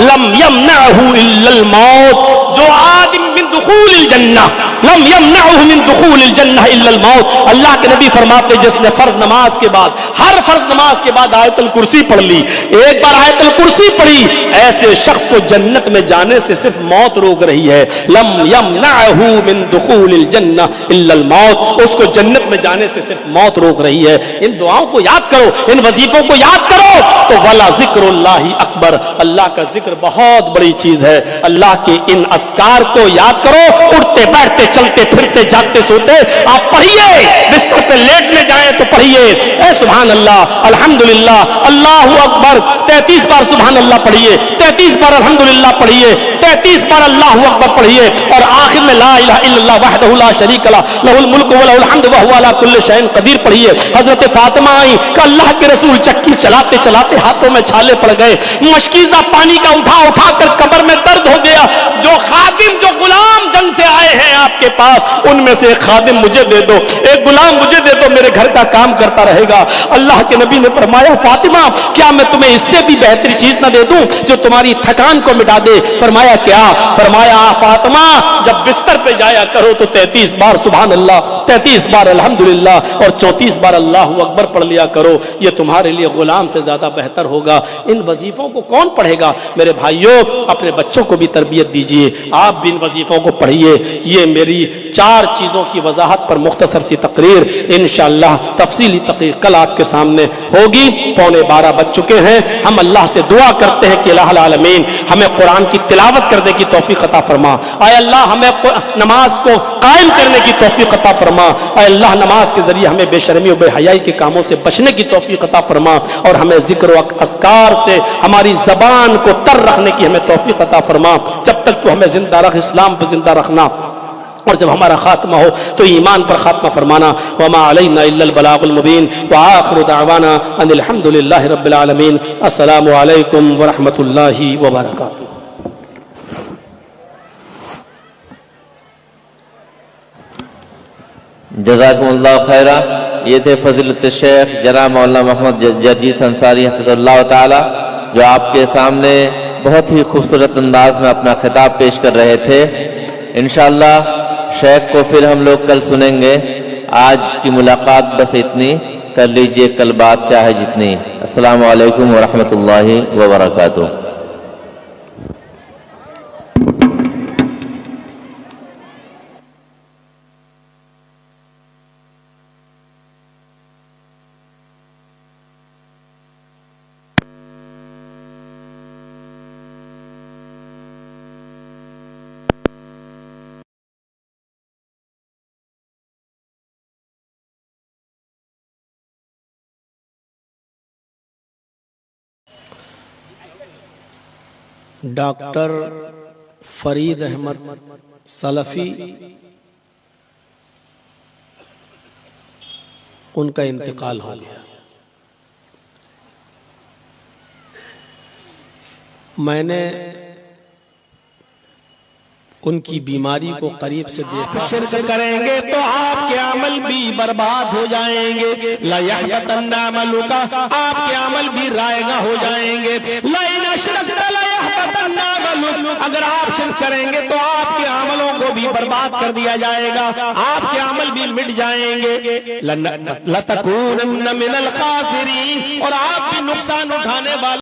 لم یمنعہ الا الموت. جو آدم من دخول الجنہ لم یمنعہ من دخول الجنہ الا الموت. اللہ کے نبی فرماتے جس نے فرض نماز کے بعد، ہر فرض نماز کے بعد آیت الکرسی پڑھ لی، ایک بار آیت الکرسی پڑھی، ایسے شخص کو جنت میں جانے سے صرف موت روک رہی ہے. لم یمنعہ من دخول الجنہ الا الموت. اس کو جنت میں جانے سے صرف موت روک رہی ہے. ان دعاؤں کو یاد کرو، ان وظیفوں کو یاد کرو تو ولا ذکر اللہ اکبر. اللہ کا ذکر بہت بڑی چیز ہے. اللہ کے ان اذکار کو یاد کرو. اٹھتے بیٹھتے چلتے پھرتے جاگتے سوتے آپ پڑھیے. بستر پہ لیٹنے جائیں تو پڑھیے اے سبحان اللہ الحمدللہ اللہ اکبر 33 بار سبحان اللہ پڑھیے، 33 بار الحمدللہ پڑھیے، 33 بار اللہ اکبر پڑھیے اور آخر میں لا الہ الا اللہ وحدہ لا شریک لہ لہ الملک و لہ الحمد وہو علی کل شیء قدیر پڑھیے. حضرت فاطمہ آئی کہ اللہ کے رسول چکی چلاتے چلاتے ہاتھوں میں چھالے پڑ گئے، مشکیزہ پانی کا اٹھا اٹھا کر کمر میں درد ہو گیا. جو خادم، جو غلام جنگ سے آئے ہیں آپ کے پاس، ان میں سے ایک خادم مجھے دے دو، ایک غلام مجھے دے دو، میرے گھر کا کام کرتا رہے گا. اللہ کے نبی نے فرمایا فاطمہ کیا میں تمہیں اس سے بھی بہتر چیز نہ دے دوں جو تمہاری تھکان کو مٹا دے؟ فرمایا کیا؟ فرمایا فاطمہ جب بستر پہ جایا کرو تو 33 بار سبحان اللہ، 33 بار الحمدللہ اور 34 بار اللہ اکبر پڑھ لیا کرو. یہ تمہارے لیے غلام سے زیادہ بہتر ہوگا. ان وظیفوں کو کون پڑھے گا؟ میرے بھائیوں، اپنے بچوں کو بھی تربیت دیجیے، آپ بھی ان وظیفوں کو پڑھیے. یہ میری 4 چیزوں کی وضاحت پر مختصر سی تقریر، انشاءاللہ تفصیلی تقریر کل آپ کے سامنے ہوگی. 11:15 بج چکے ہیں. ہم اللہ سے دعا کرتے ہیں کہ الہ العالمین ہمیں قرآن کی تلاوت کرنے کی توفیق عطا فرما. اے اللہ ہمیں نماز کو قائم کرنے کی توفیق عطا فرما. اے اللہ نماز کے ذریعے ہمیں بے شرمی و بے حیائی کے کاموں سے بچنے کی توفیق عطا فرما اور ہمیں ذکر و اذکار سے ہماری زبان کو تر رکھنے کی ہمیں توفیق عطا فرما. جب تک تو ہمیں زندہ رکھ، اسلام پہ زندہ رکھنا، اور جب ہمارا خاتمہ ہو تو ایمان پر خاتمہ فرمانا. وما علینا الا البلاغ المبین وآخر دعوانا ان الحمد للہ رب العالمین. السلام علیکم ورحمۃ اللہ وبرکاتہ. جزاکم اللہ خیرہ. یہ تھے فضیلت الشیخ جناب مولانا محمد جرجیس انصاری حفظ اللہ تعالی، جو آپ کے سامنے بہت ہی خوبصورت انداز میں اپنا خطاب پیش کر رہے تھے. انشاءاللہ شیخ کو پھر ہم لوگ کل سنیں گے. آج کی ملاقات بس اتنی، کر لیجئے کل بات چاہے جتنی. السلام علیکم ورحمۃ اللہ وبرکاتہ. ڈاکٹر فرید احمد سلفی ان کا انتقال ہو گیا. میں نے ان کی بیماری کو قریب سے دیکھا. شرک کریں گے تو آپ کے عمل بھی برباد ہو جائیں گے. لا یحبطن عملک، آپ کے عمل بھی رائگاں ہو جائیں گے. لا ان اشرکت لا یحبطن عملک، اگر آپ شرک کریں گے تو آپ کے عملوں کو بھی برباد کر دیا جائے گا، آپ کے عمل بھی مٹ جائیں گے. لتکونن من الخاسرین، اور آپ بھی نقصان اٹھانے والے